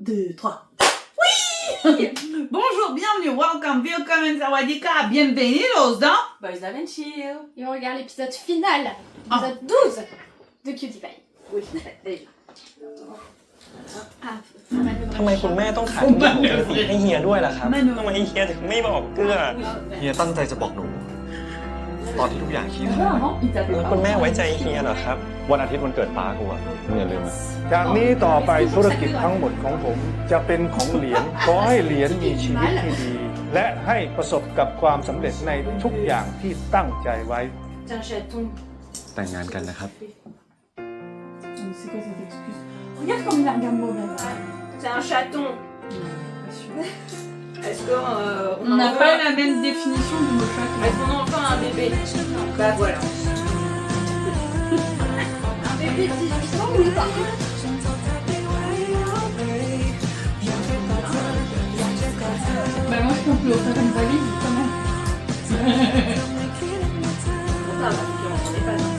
2, 3. Oui. Bonjour, bienvenue, welcome, willkommen, sawadika, bienvenidos dans Boys Love and Chill. Et on regarde l'épisode final, l'épisode 12 de Cutie Pie. Oui, déjà. ทำไมคุณแม่ต้องถ่ายรูปของเจสิให้เฮียด้วยล่ะครับทำไมเฮียถึงไม่บอกเกลือ เฮียตั้งใจจะบอกหนู ตอนที่ทุกอย่างคิด แล้วคุณแม่ไว้ใจเฮียเหรอครับ วันอาทิตย์วันเกิดป้ากูอะมึงอย่าลืมนะ จากนี้ต่อไปธุรกิจทั้งหมดของผมจะเป็นของเหรียญขอให้เหรียญมีชีวิตที่ดี และให้ประสบกับความสำเร็จในทุกอย่างที่ตั้งใจไว้ C'est un chaton. แต่งงานกันนะครับ C'est quoi cette excuse? Regarde comme il a regarde mauvais. C'est un chaton. Est-ce que On n'a pas la même définition du mot chaton. Est-ce qu'on a enfin un bébé? Bah voilà. Un bébé de 18 ans, oui, par contre. Bah moi je pense que l'offrir une valise quand même. Ça va, on n'est pas dans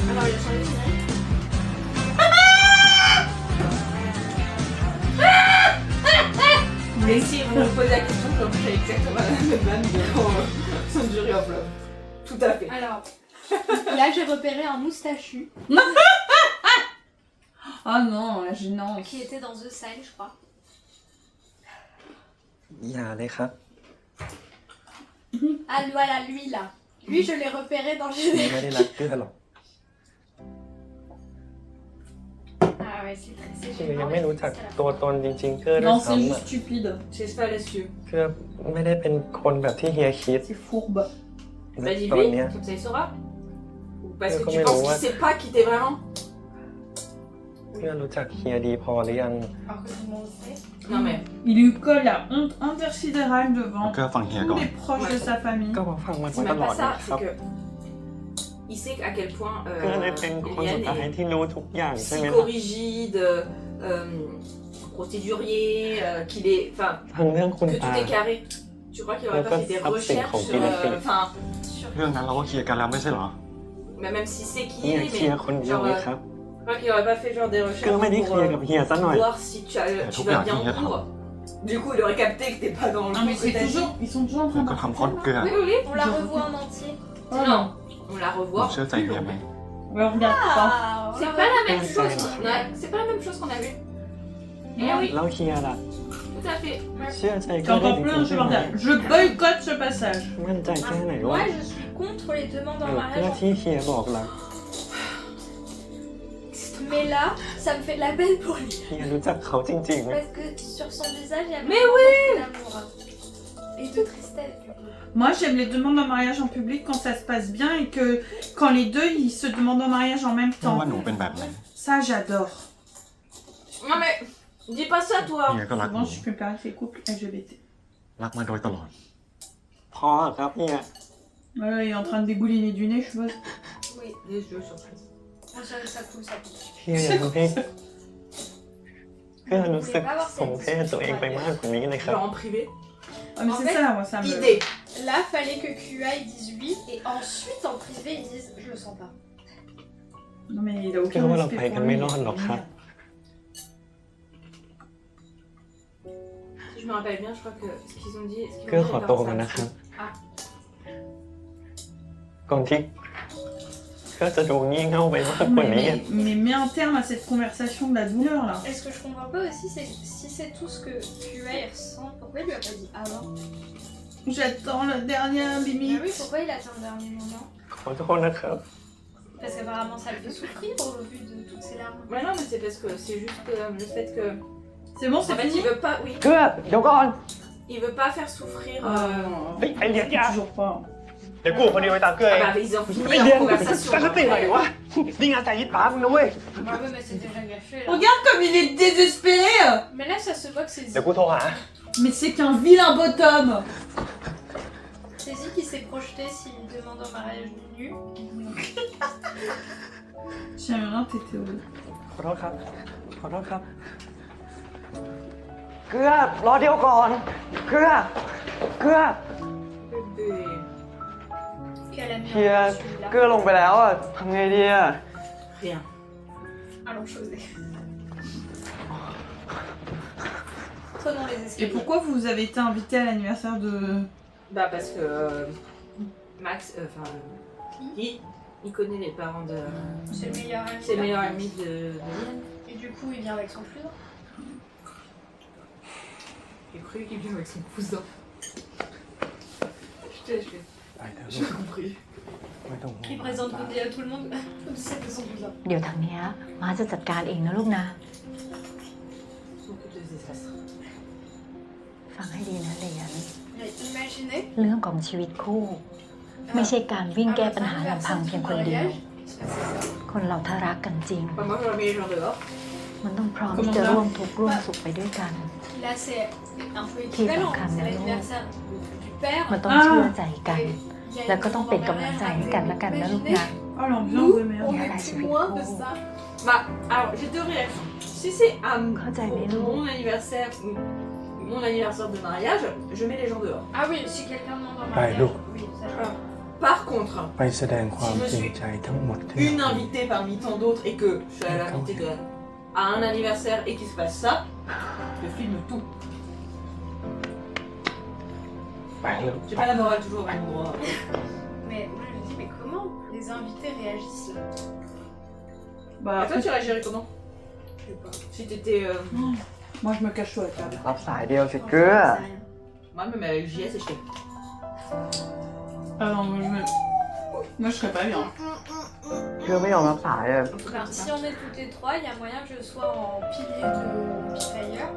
Alors, il a changé de scénario. Mais si vous me posez la question, je ferai exactement la même vanne de son jury of love. Tout à fait. Alors, là j'ai repéré un moustachu Ah non, la gênance. qui était dans The Sign, je crois. อย่าเลยครับ Ah voilà, lui là. Lui je l'ai repéré dans เฮีย le... ไม่ได้รักเกลือหรอก Ah ouais, c'est très... เฮียยังไม่รู้จักตัวตนจริงๆเกลือด้วย Non, c'est ซ้ำ juste อ่ะ stupide. C'est fallacieux. เกลือไม่ได้เป็นคนแบบที่เฮียคิด C'est fourbe. และ Bah ตอน dis-lui, เนี้ย comme ça il saura. Ou parce que Comme tu il penses le voit. qu'il sait pas qui t'es vraiment. เกลือรู้จักเฮียดีพอหรือยัง Alors que tout le monde sait. Non mais, Il lui colle la honte intersidérale devant ก็ฟังเฮียก่อ tous น les proches de sa famille. ก็มาฟังมัน c'est มาต même ลอ pas ดนะ ça, ครับ c'est que il sait à quel point เกลือเลยเป็นคนสุด Eliane ท้าย est ที่รู้ทุกอย่างใช่ไหมครับ psychorigide, procédurier, qu'il est, enfin, ทั้งเรื่องคุณ que ตา tout est carré. Tu crois qu'il aurait pas fait des Après, c'est recherches, compliqué. enfin, เรื่องนั้นเราก็เคลียร์กันแล้วไม่ใช่เหรอ mais même si c'est เฮี qui ย il เคลียร์ est, คน mais เดียว genre, เลยครับ je crois qu'il aurait pas fait genre des เกลือ recherches ไม่ได้เคลียร์กับ pour เฮียซะหน่อย voir si tu vas bien en cours. Du coup, il aurait capté que t'es pas dans le Non mais coup que c'est t'as dit. toujours... Ils sont toujours en train ก็ de... ทำเพราะเกลือ Oui, oui, oui. On la revoit en entier. Oh Non, on la หนู revoit. เชื่อใจเฮียไหม Ouais, on regarde pas. Ah, on C'est la pas la revoit. même Ouais, chose. c'est qu'on a- C'est pas la même chose qu'on a vu. Eh oui, แล้วเฮียล่ะ tout à fait. เชื่อใจเก C'est ลือได้ encore จ plus ริงๆใช่ไหม insupportable. Je boycotte ce passage. มั่นใจแค่ไหนว่า Moi je suis contre les demandes en เพื่อ mariage. ที่เฮียบอกรัก Mais là, ça me fait de la peine pour lui. เฮียรู้จักเขาจริงๆไหม Parce que sur son visage, il y a Mais beaucoup d'amour. Et de tristesse du coup. Moi, j'aime les demandes en mariage en public quand ça se passe bien et que quand les deux ils se demandent en mariage en même เพราะ temps. ว่าหนูเป็นแบบนั้น Ça, j'adore. Non mais, dis pas ça toi. เฮียก็รักห Souvent, นู je préparais ces couples LGBT. รักมาโดยตลอด พอครับเฮีย Voilà, il est en train de dégouliner du nez, je suppose. Oui, Les yeux surprise. ça coule, ça coule. เฮียอย่าทำให้เกลือรู้สึกสมเพศตัวเองไปมากกว่านี้เลยครับ Genre en privé. Ah, mais En c'est fait, ça, moi, ça me... Idée. Là, fallait que QA ils disent oui et ensuite en privé ils disent je le sens pas. Non, mais il a เกลื aucun อว่าเรา respect ไป pour กัน lui. ไม่รอดหรอกครับ Si je me rappelle bien, je crois que ce qu'ils ont dit. Ce qu'ils เกลือ ont ข dit อ avec ตัว leur กัน femme, นะครับ c'est- Ah, ก่อนที่เกลือจะดูงี่เง่าไปมากกว่านี้ Mais mets un terme à cette conversation de la douleur, là. Et ce que je comprends pas aussi, c'est si c'est tout ce que QA il ressent, pourquoi il lui a pas dit avant? J'attends la dernière Ah limite. oui, pourquoi il attend le dernier moment? ขอโทษนะครับ Parce qu'apparemment ça le fait souffrir au vu de toutes ces larmes. ouais, non, mais c'est parce que c'est juste le fait que. C'est bon, En c'est fait, fini il veut pas. Oui, เกลือเดี๋ยวก่อน il veut pas faire souffrir. Ah, เฮ้ยไอเลียนยา toujours pas. เดี๋ยวกูคนเดียวไปตามเกลือ Ah เอง bah, ils ont fini ไอเลียน leur conversation. ตั้งสติหน่อยวะนี่งานแต่งยิดป๋ามึงนะเว้ย Bah oui, mais c'est déjà gâché là. Regarde comme il est désespéré. Mais là ça se voit que c'est เดี๋ยว Zi. กูโทรหา Mais c'est qu'un vilain bottom. C'est Zi qui s'est projeté s'il demande en mariage nu. J'aimerais bien tes théories. ขอโทษครับ ขอโทษครับ เกลือรอเดี๋ยวก่อน เกลือ เกลือ Bébé. qu'elle a mis เฮีย en เกลือ celui-là. ลงไปแล้วอ่ะทำไงดีอ่ะ Rien. Allons, José. Prenons les Et escaliers. pourquoi vous avez été invité à l'anniversaire de... Bah parce que Max, il connaît les parents de... C'est le meilleur ami. C'est le meilleur ami de Liane. Et du coup, il vient avec son cousin. J'ai cru qu'il vient avec son cousin. Putain, j'ai compris. ไม่ต้องห่วง Il présente Goody à tout le monde comme si c'était son cousin. เดี๋ยวทางเนี้ยม้าจะจัดการเองนะลูกนะ Son coup de désastre. ฟังให้ดีนะเหรียญ Mais imaginez เรื่องของชีวิตคู่ ไม่ใช่การวิ่งแก้ปัญหาลำพังเพียงคนเดียว คนเราถ้ารักกันจริง Bah, moi j'aurais mis les gens dehors. มันต้องพร้อมที่จะร่วมทุกข์ร่วมสุขไปด้วยกัน Là, c'est un peu équivalent. Qui C'est l'anniversaire du père. มันต้องเชื่อใจกัน Et il y a แล้ว une ก็ต้องเป็น grande กำลังใจให้กันและกันนะลูกนะ Oh, l'ambiance de merde. On Il y a est la témoin de suite. ça. Bah, alors j'ai deux réactions. Si c'est à Quand t'as aimé l'eau. mon anniversaire ou mon anniversaire de mariage, je mets les gens dehors. Ah oui, si quelqu'un demande un Ouais, mariage. l'eau. Oui, ça Voilà. Par contre, ไปแสดงความจริงใจทั้งหมดที่ une invitée parmi tant d'autres et que je suis invitée à un anniversaire et qu'il se passe ça, je filme tout. ไปแล้ว J'ai pas la morale toujours au même endroit. Mais moi je me dis, mais comment les invités réagissent là Bah, Et toi après, tu réagirais comment? Je sais pas. Si t'étais... moi, je me cache sous la table. รับสายเดียวสิเกลือ C'est rien. Moi même avec JS et je fais... Ah non, moi, je serais pas bien. เกลือไม่ยอมรับสายอ่ะ En tout cas, Enfin, c'est si ça. on est toutes les trois, il y a moyen que je sois en pilier de Pifire.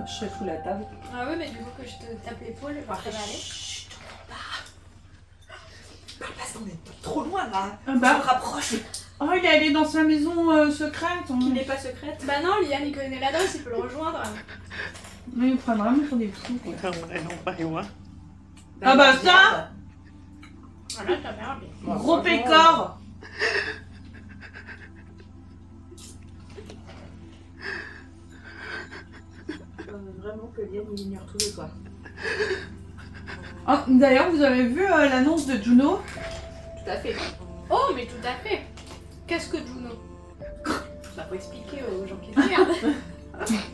Je serais sous la table. Ah oui, mais du coup que je te tape l'épaule, ça va aller. Chut, parle pas, on est trop loin là. Ah On bah, se rapproche. oh, il est allé dans sa maison secrète. Qui n'est pas secrète. Bah non, Liane il connaît l'adresse, il peut le rejoindre. Mais il prend vraiment pour des fous, quoi. ทำอะไรลงไปวะ Ah bah ça Voilà, ta merde. Gros pécor. Vraiment que Liane il ignore tout de toi. Ah, d'ailleurs, vous avez vu l'annonce de Juno? Tout à fait. Oh, mais tout à fait. Qu'est-ce que Juno Ça faut expliquer aux gens qui regardent.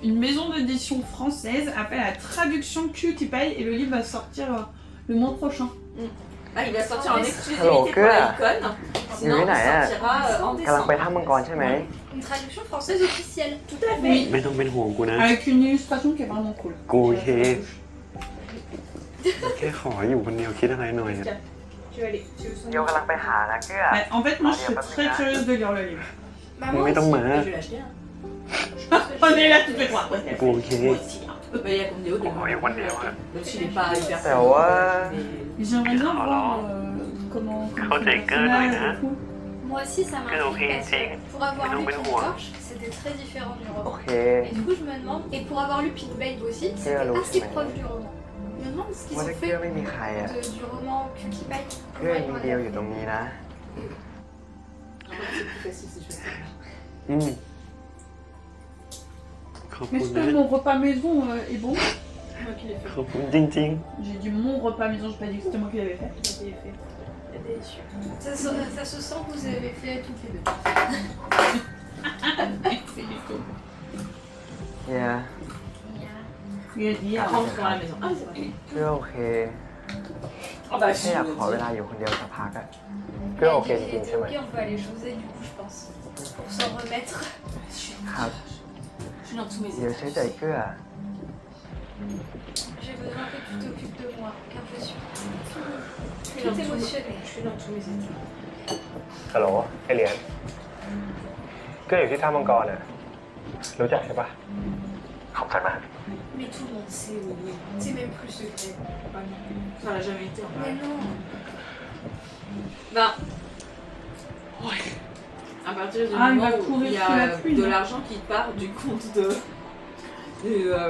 Une maison d'édition française appelle à traduction Cutie Pie et le livre va sortir le mois prochain. Ah, il va sortir en exclusivité Hello, pour que- la icône. Sinon, Oui, il là, sortira en กำลังไป décembre. ถ้ำมังกรใช่ไหม Une traduction française officielle. Tout à fait. Oui, ไม่ต้องเป็นห่วงกูนะ avec une illustration qui est vraiment cool. กูโอเค แค่ขออยู่คนเดียวคิดอะไรหน่อยอะ Tiens, tu vas aller. Tu veux son เดี๋ยวกำลังไปหานะเกลือ Ouais, en fait, moi, je suis très curieuse de lire le livre. Bah, มึง moi ไม่ต้อง aussi. มา Je vais l'acheter. Hein. On est là toutes les trois. Ouais, กูโอเค moi aussi, hein. Bah, il y a comme des hauts de Oh, il y a one day, ouais. Même s'il n'est pas hyper. Ça va. Mais- Et j'aimerais bien voir comment Quand c'est t'es le gueule, personnage ouais, et tout. Moi aussi, ça m'a Que intrigué parce ok, que pour avoir Mais non, lu mais King non, Torch, c'était très différent du โอ roman. เค Et du coup, je me demande, et pour avoir lu Pink Babe aussi, c'était alors, assez ouais. proche du roman. Je me demande ce qu'ils ว่า ont ถ้าเกลื fait อไม่มีใครอ่ะ du roman Cutie Pie. เกลือมีเดียวอยู่ตรงนี้นะ C'est plus facile si je fais ça. อืม ขอบ Mais คุณ est-ce นะ que mon repas maison est bon? Moi qui l'ai fait. ขอบคุณจริง J'ai dit mon repas maison, j'ai pas dit que c'était moi qui l'avais fait. Je l'ai fait. C'est délicieux. Ça se sent que vous avez fait toutes les deux. เฮีย Il a dit, Rentre dans la maison. Ah, c'est vrai. เกลือโอเค Ah, bah, แค่อยากขอเวลาอยู่คนเดียวสักพักอ่ะเกลือโอเคจริงๆใช่ไหม Ok, on peut aller José du coup, je pense. Pour s'en remettre. ครับ Je suis dans tous mes เดี๋ยว états. เชื่อใจเกลือ J'ai besoin que tu t'occupes de moi, car je suis Je suis tout dans tous- émotionnée. Je suis dans tous mes états. ฮัลโหลไอเหรียญเกลืออยู่ที่ถ้ำมังกรน่ะรู้จักใช่ปะขอบใจมาก Mais tout le monde sait où il est. C'est même plus secret. Ah non, ça l'a jamais été en vrai. Mais non. Ben, à partir du Ah, il moment va où courir il y sous la a pluie, de non l'argent qui part du compte de QEA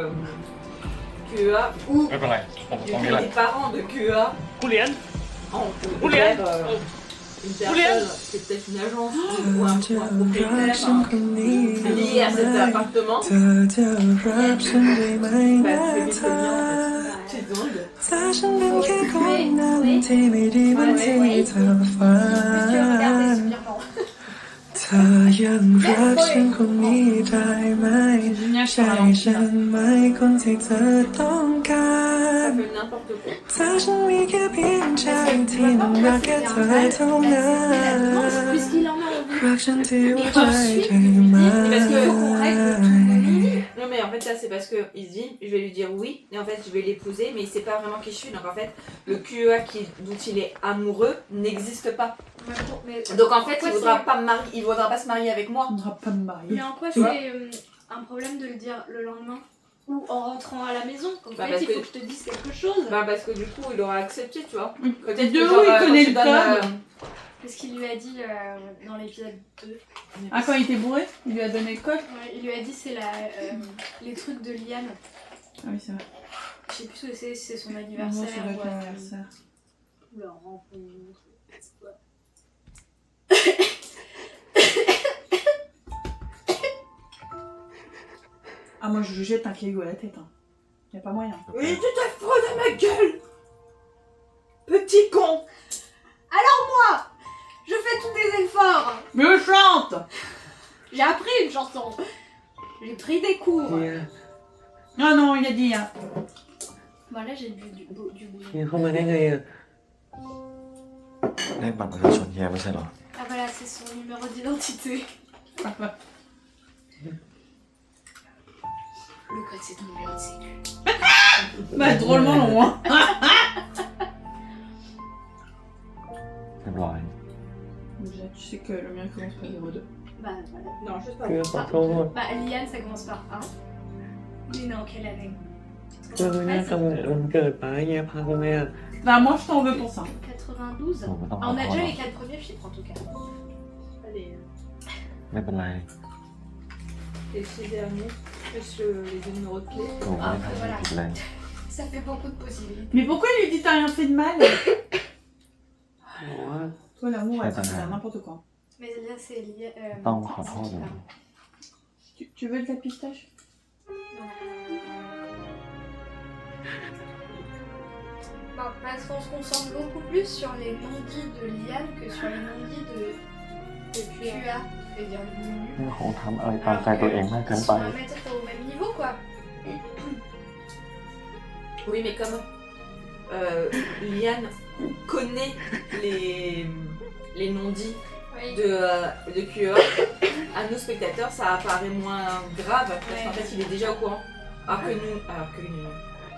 ou ไม่เป็นไร ผม du ตรงนี้ compte แหละ des parents de QEA ๆกูเรียน en Julian. une personne, c'est peut-être une agence ou un propriétaire lié à cet appartement, bah, tu fais vite le lien en fait. C'est dingue. ถ้าฉันเป็นแค่คนนั้นที่ไม่ดีเหมือนที่เธอฝัน เธอยังรักฉันคนนี้ได้ไหม Génial, ใช่ Charles. ฉันไหมคนที่เธอต้องการ Ça fait n'importe quoi. ถ้าฉันมีแค่เพียงใจที่มันรักแค่เธอเท่านั้น Puisqu'il en a envie. รักฉันที่หัวใจได้ไหม Parce que non mais en fait ça c'est parce que il se dit je vais lui dire oui et en fait je vais l'épouser mais il sait pas vraiment qui je suis donc en fait le QEA dont il est amoureux n'existe pas. Donc en fait il voudra pas se marier avec moi. On ne va pas me marier. Mais en quoi Tu vois c'est un problème de le dire le lendemain ou en rentrant à la maison? En Bah, fait, parce il faut que- que je te dise quelque chose. Bah parce que du coup il aura accepté tu vois. Oui. Peut-être De que où genre, il quand connaît tu le donnes, code Parce qu'il lui a dit dans l'épisode 2. Ah, quand il était bourré, il lui a donné le code. Ouais, il lui a dit c'est les trucs de Liane. Ah oui, c'est vrai. Je sais plus ce que c'est, si c'est son Non, anniversaire c'est vrai ou, que l'anniversaire. ou leur rencontre. Ah, moi je lui jette un caillou à la tête. Hein. Y a pas moyen. Oui tu te fraudes à ma gueule. Petit con. Je fais tous des efforts. Mais je chante. J'ai appris une chanson. J'ai pris des cours. เฮีย Ah non, il a dit. Hein. Bah là j'ai bu du bouillon. เฮียเข้ามาได้ไงอ่ะ เลขบัตรประชาชนเฮียไม่ใช่เหรอ Ah voilà, c'est son numéro d'identité. Le code c'est ton numéro de sécu. Bah, drôlement long, hein. เรียบร้อย Déjà, tu sais que le mien commence par 02. Bah voilà. Non juste pas. เพื่อขอโทษ Bah Liane ça commence par 1. Il est né en quelle année? เพื่อไม่น่ากำเนิดวันเกิดไปเฮียพาทำไมอ่ะ Bah, moi je t'en veux pour ça. 92. Bon, bah, Ah, on a attends, déjà attends. les 4 premiers chiffres en tout cas. Allez. ไม่เป็นไร Les 6 derniers plus les 2 numéros de clé. หนูไม่ได้ทำอะไรผิดเลย Ça fait beaucoup de possibilités. Mais pourquoi il lui dit t'as rien fait de mal? บอกว่า Toi, l'amour, Ouais, elle, t'as c'est raison. n'importe quoi. Mais là c'est lié. Non, on s'en fout, pardon. Tu veux de la pistache? Bah, parce qu'on se concentre beaucoup plus sur les non-dits de Liane que sur les non-dits de QA. Je vais dire le menu. มันคงทำอะไรตามใจตัวเองมากเกิน Si ไป on va mettre au même niveau quoi. Oui mais comme Liane connaît les non-dits Oui. de QE, à nos spectateurs ça apparaît moins grave parce qu'en fait il est déjà au courant.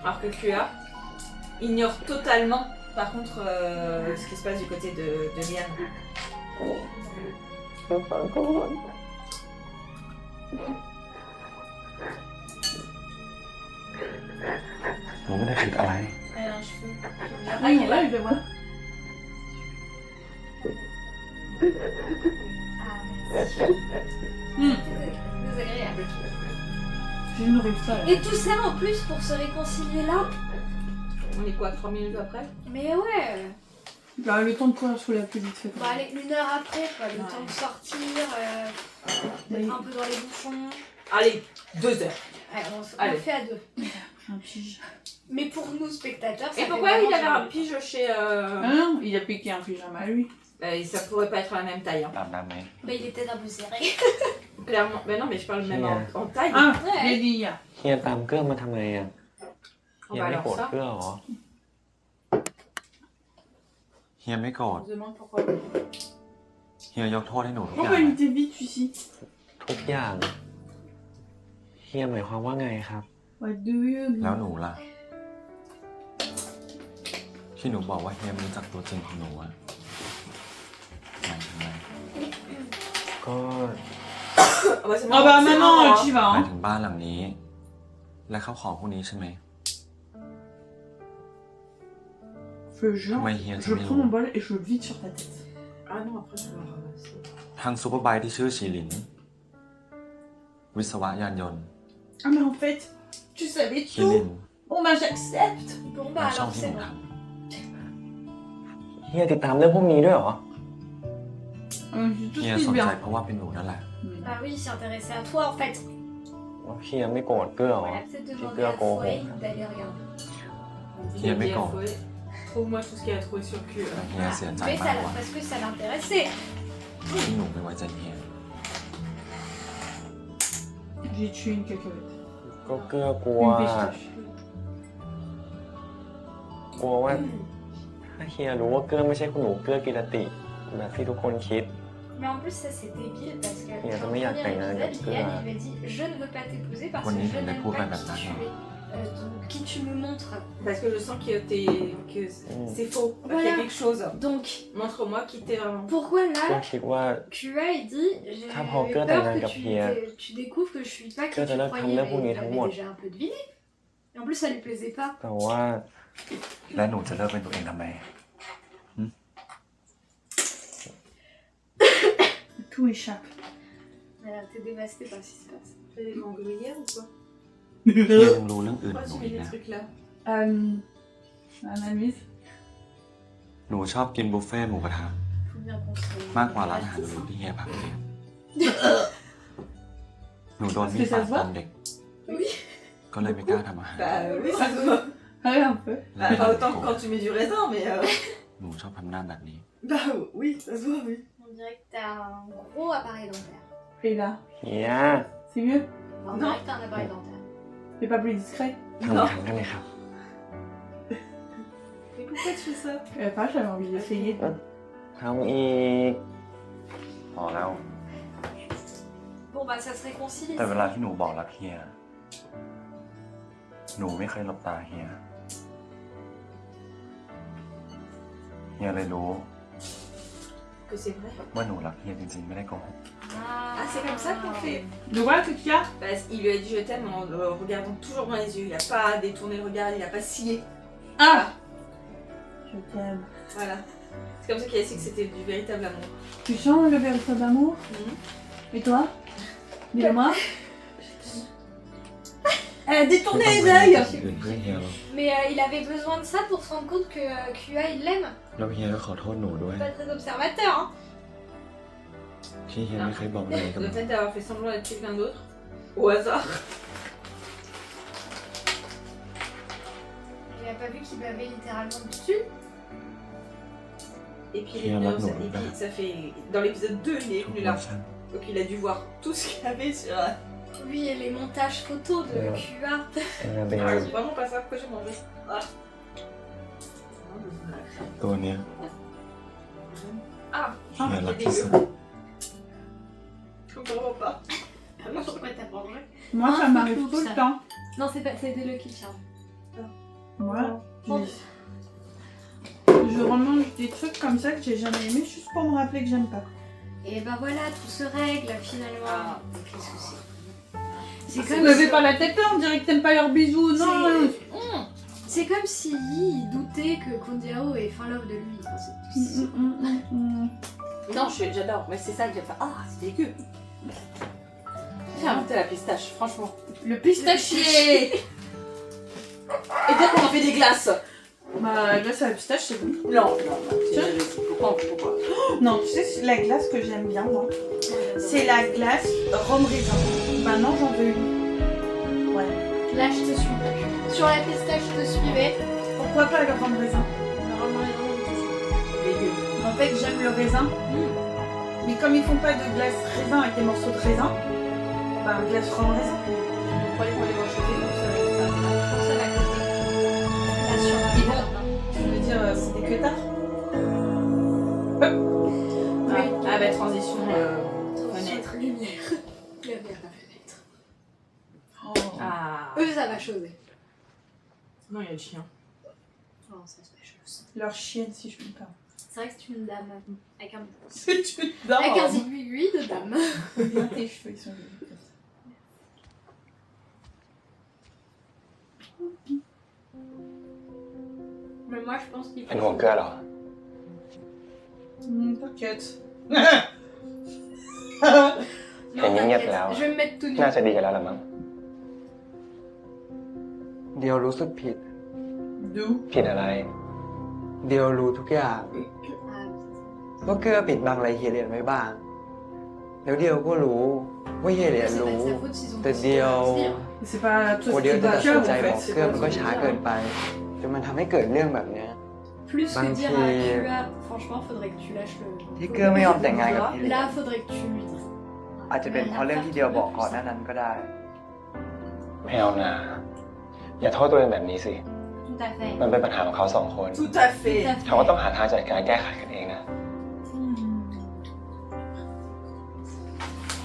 Alors que QA ignore totalement par contre ce qui se passe du côté de Liane. เพื่อขอโทษ หนูไม่ได้ผิดอะไร Alors je fais. Ah, il est là, il fait voir. Ah merci. Désagréable. J'ai une rêve là. Et tout ça en plus pour se réconcilier là. On est quoi 3 minutes après? Mais ouais. Bah, le temps de courir sous la pluie vite fait. Bah allez, 1 heure après quoi, le Ouais. temps de sortir, d'être un peu dans les bouchons. Allez 2 heures. Ouais, on Allez. le fait à 2. Un pige. Mais pour nous spectateurs, ça Et fait pourquoi il vraiment avait un genre- pige chez... Ah non, il a piqué un pyjama à lui. Ça pourrait pas être la même taille. Hein. ตามน้ำไหม Bah il était un peu serré. Clairement. Mais non mais je parle même en taille. Ah, Ouais. j'ai dit. เฮียตามเกลือมาทำไมอ่ะ Oh, เฮีย bah ไม่ alors โกรธ ça, เกลือเหรอ เฮียไม่โกรธ on se demande pourquoi. เฮียยกโทษให้หนูทุกอย่าง Pourquoi il était vite ici? ทุกอย่างเฮียหมายความว่าไงครับ What do you แล้ว mean? หนูล่ะ ที่หนูบอกว่าเฮียไม่รู้จักตัวจริงของหนูอะหมายถึงอะไร ก็ Ah bah, c'est Ah marrant, bah c'est maintenant, marrant, hein. tu vas. หมาย Hein. ถึงบ้านหลังนี้ และข้าวของพวกนี้ใช่ไหม Je genre, Ouais, il y a je un prends mon bol et je le vide sur ta tête. Ah non, après je vais la ramasser. ทางซูเปอร์ไบค์ที่ชื่อชีหลิน วิศวะยานยนต์ Ah mais en fait, tu savais คิริน tout. Bon bah j'accepte. Bon และ bah ช่อง alors ที่ห c'est นู bon. ท เฮียติดตามเรื่องพวกนี้ด้วยเหรอ ำ C'est tout เฮีย ce ส qui น est ใจ bien. เพราะว่าเป็นหนูนั่นแหละ Bah oui, il s'est intéressé à toi en fait. แล้วเฮียไม่โกรธเกื้อเหรอ Elle a peut-être Qui demandé peut à encore Fouet rond. d'aller regarder. Il y a dit mes à gants. Fouet, trouve-moi tout ce qu'il a trouvé sur le cul. เฮียเสียใจ Mais มาก ça, กว่า parce que ça l'intéressait. ที่หนูไม่ไว้ใจเฮีย J'ai tué une cacahuète. ก็เกื้อกลัว Une pistache. กลัวว่าถ้าเฮียรู้ว่าเกื้อไม่ใช่คุณหนูเกื้อกิรติแบบที่ทุกคนคิด Mais en plus, ça c'est débile parce que Il y a dans le combien premier de tailles, épisode, hein, Liane il lui a dit je ne veux pas t'épouser parce On que est je dans la n'aime cour pas à qui la tu nage. es. Donc, qui tu me montres. Parce que je sens que c'est faux. Qu'il y Voilà. a quelque chose. Donc, Montre-moi qui t'es vraiment. pourquoi เกื้อ là, คิดว่า QA il dit j'ai Ah, bon, que peur t'as un que capier. tu découvres que je suis pas qui Que tu t'as là, croyais. comme là, vous Mais n'y il êtes avait pas. déjà un peu deviné. Et en plus, ça lui plaisait pas. แต่ว่า และหนูจะเลิกเป็นตัวเองทำไม Tout échappe. T'es dévastée par ce qui se passe. Tu fais des gangolières ou quoi? เฮียยังรู้เรื่องอื่นข Pourquoi องหนู tu อี mets ก des นะ trucs là? Analyse. หนูชอบกินบุฟเฟ่ต์หมูกระทะ Faut bien qu'on se. มากกว่าร้านอาหารหรูๆที่เฮียพาไปเรียนหนูโดนมีดบาดตอนเด็ก Oui. ก็เลยไม่กล้าทำอาหาร Bah oui, ça se voit. Allez, un peu. และเป็น Pas เด็ก autant que quand tu mets du raisin, mais. หนูชอบทำหน้าแบบนี้ Bah oui, ça se voit, oui. On dirait que t'as un gros appareil dentaire. Et là, เฮีย c'est mieux? On dirait que t'as un appareil dentaire. C'est pas plus discret? ทำทันได้ไหมครับ Mais pourquoi tu fais ça? Pas, j'avais envie d'essayer. ทำอีกพอแล้ว Bon bah ça se réconcilie. แต่เวลาที่หนูบอกรักเฮีย หนูไม่เคยหลบตาเฮีย เฮียเลยรู้ Que c'est vrai. ว่าหนูรักเฮียจริงๆไม่ได้โกหก Ah, c'est comme ça qu'on fait. Tu vois que tu as? Bah, il lui a dit je t'aime en le regardant toujours dans les yeux. Il a pas détourné le regard, il a pas scié. Ah! Je t'aime. Voilà. C'est comme ça qu'il a su que c'était du véritable amour. Tu sens le véritable amour? Et toi? Dis-le-moi. Elle a détourné ไม่ les ต้องไป yeux! ที่อื่นเพื่อเฮียหรอก Mais il avait besoin de ça pour se rendre compte que QA il l'aime. แล้วเฮียก็ขอโทษหนูด้วย Pas très observateur hein. ที่เฮียไม่เคยบอกเลยกับห Le นู fait d'avoir fait semblant d'être quelqu'un d'autre, au hasard. Il a pas vu qu'il m'avait littéralement dessus. Et puis, Il y en a d'autres, et puis là. ça fait. Dans l'épisode 2, il est ทุก venu วั là. นฉัน Donc il a dû voir tout ce qu'il y avait sur. Lui et les montages photos de Ouais. QA. เป็น Ah, c'est vraiment pas ça, pourquoi j'ai mangé? Ah. ตัวเนี้ย Ah, เฮียรัก c'est ที่สุด dégueu. Je comprends pas. Pourquoi t'as mangé? Moi, ça Ah, m'arrive c'est tout ça. le temps. Non c'est pas c'était le qui charme. Moi, je remange des trucs comme ça que j'ai jamais aimé juste pour me rappeler que j'aime pas. Et bah voilà, tout se règle finalement. Ah. Donc les soucis. C'est Vous comme levez si- pas la tête là, on dirait que t'aimes pas leurs bisous. Non, C'est comme si il doutait que Kondiao est fin love de lui. Enfin, c'est- Non, j'adore, mais c'est ça que j'aime pas. Ah, c'est dégueu. J'ai inventé la pistache, franchement. Le pistachier. Et dire qu'on en fait des glaces. Bah, la glace à la pistache, c'est bon. Non, non, non. Tiens. Pourquoi? Non, tu sais, la glace que j'aime bien, moi, c'est la glace rhum raisin. Maintenant, j'en veux une. Ouais. Là je te suis. Sur la pistache je te suivais. Pourquoi pas le rhum raisin? Dégueu. En fait, j'aime le raisin. Mais comme ils font pas de glace raisin avec des morceaux de raisin, bah, glace rhum raisin. Pourquoi ils vont les manger comme ça? Fonctionne à côté. Là sur un Ils vont. Je veux dire, c'est des queutards. Ah bah transition fenêtre. lumière. Lumière la fenêtre. Oh. Ah. Eux ça va chauffer. Non, il y a le chien. Oh ça se chauffe. Leur chienne, si je puis pas. C'est vrai que c'est une dame. Avec un, C'est une dame. avec un aiguille de dame. Regarde tes cheveux, ils sont jolis. Mais moi je pense qu'il เป็นห่วงเกื้อเหรอ T'inquiète. เห็นเงียบๆแล้ว Je vais me mettre tout nu. น่าจะดีกันแล้วละมั้ง เดียวรู้สึกผิด D'où? ผิดอะไร เดียวรู้ทุกอย่าง Ah, ก็เกลือปิดบังอะไรเฮียเหรียญไว้บ้างแล้วเดียวก็รู้ว่าเฮียเหรียญ C'est pas รู้ de sa faute s'ils ont แต่ décidé เดียว de se dire. C'est pas ก toi ลัว ce เดียว qui จะ va ตัดสิน cœur ใจ en บอก fait. เกลือมันก็ช้าเกินไปจนมันทำให้เกิดเรื่องแบบเนี้ย Plus que dire à Banquier. QA, franchement, faudrait que tu lâches le. ที่เกลือไม่ยอมแต่งงานกับเฮียเหรียญ Là, faudrait que tu lui dises. อาจจะเป็นเพราะเรื่องที่เดียวบอกก่อนหน้านั้นก็ได้ ไม่เอานะอย่าโทษตัวเองแบบนี้สิ Tout à fait. มันเป็นปัญหาของเขาสองคน Tout à fait. Tout à fait. เขาก็ต้องหาทางจัดการแก้ไขกันเองนะ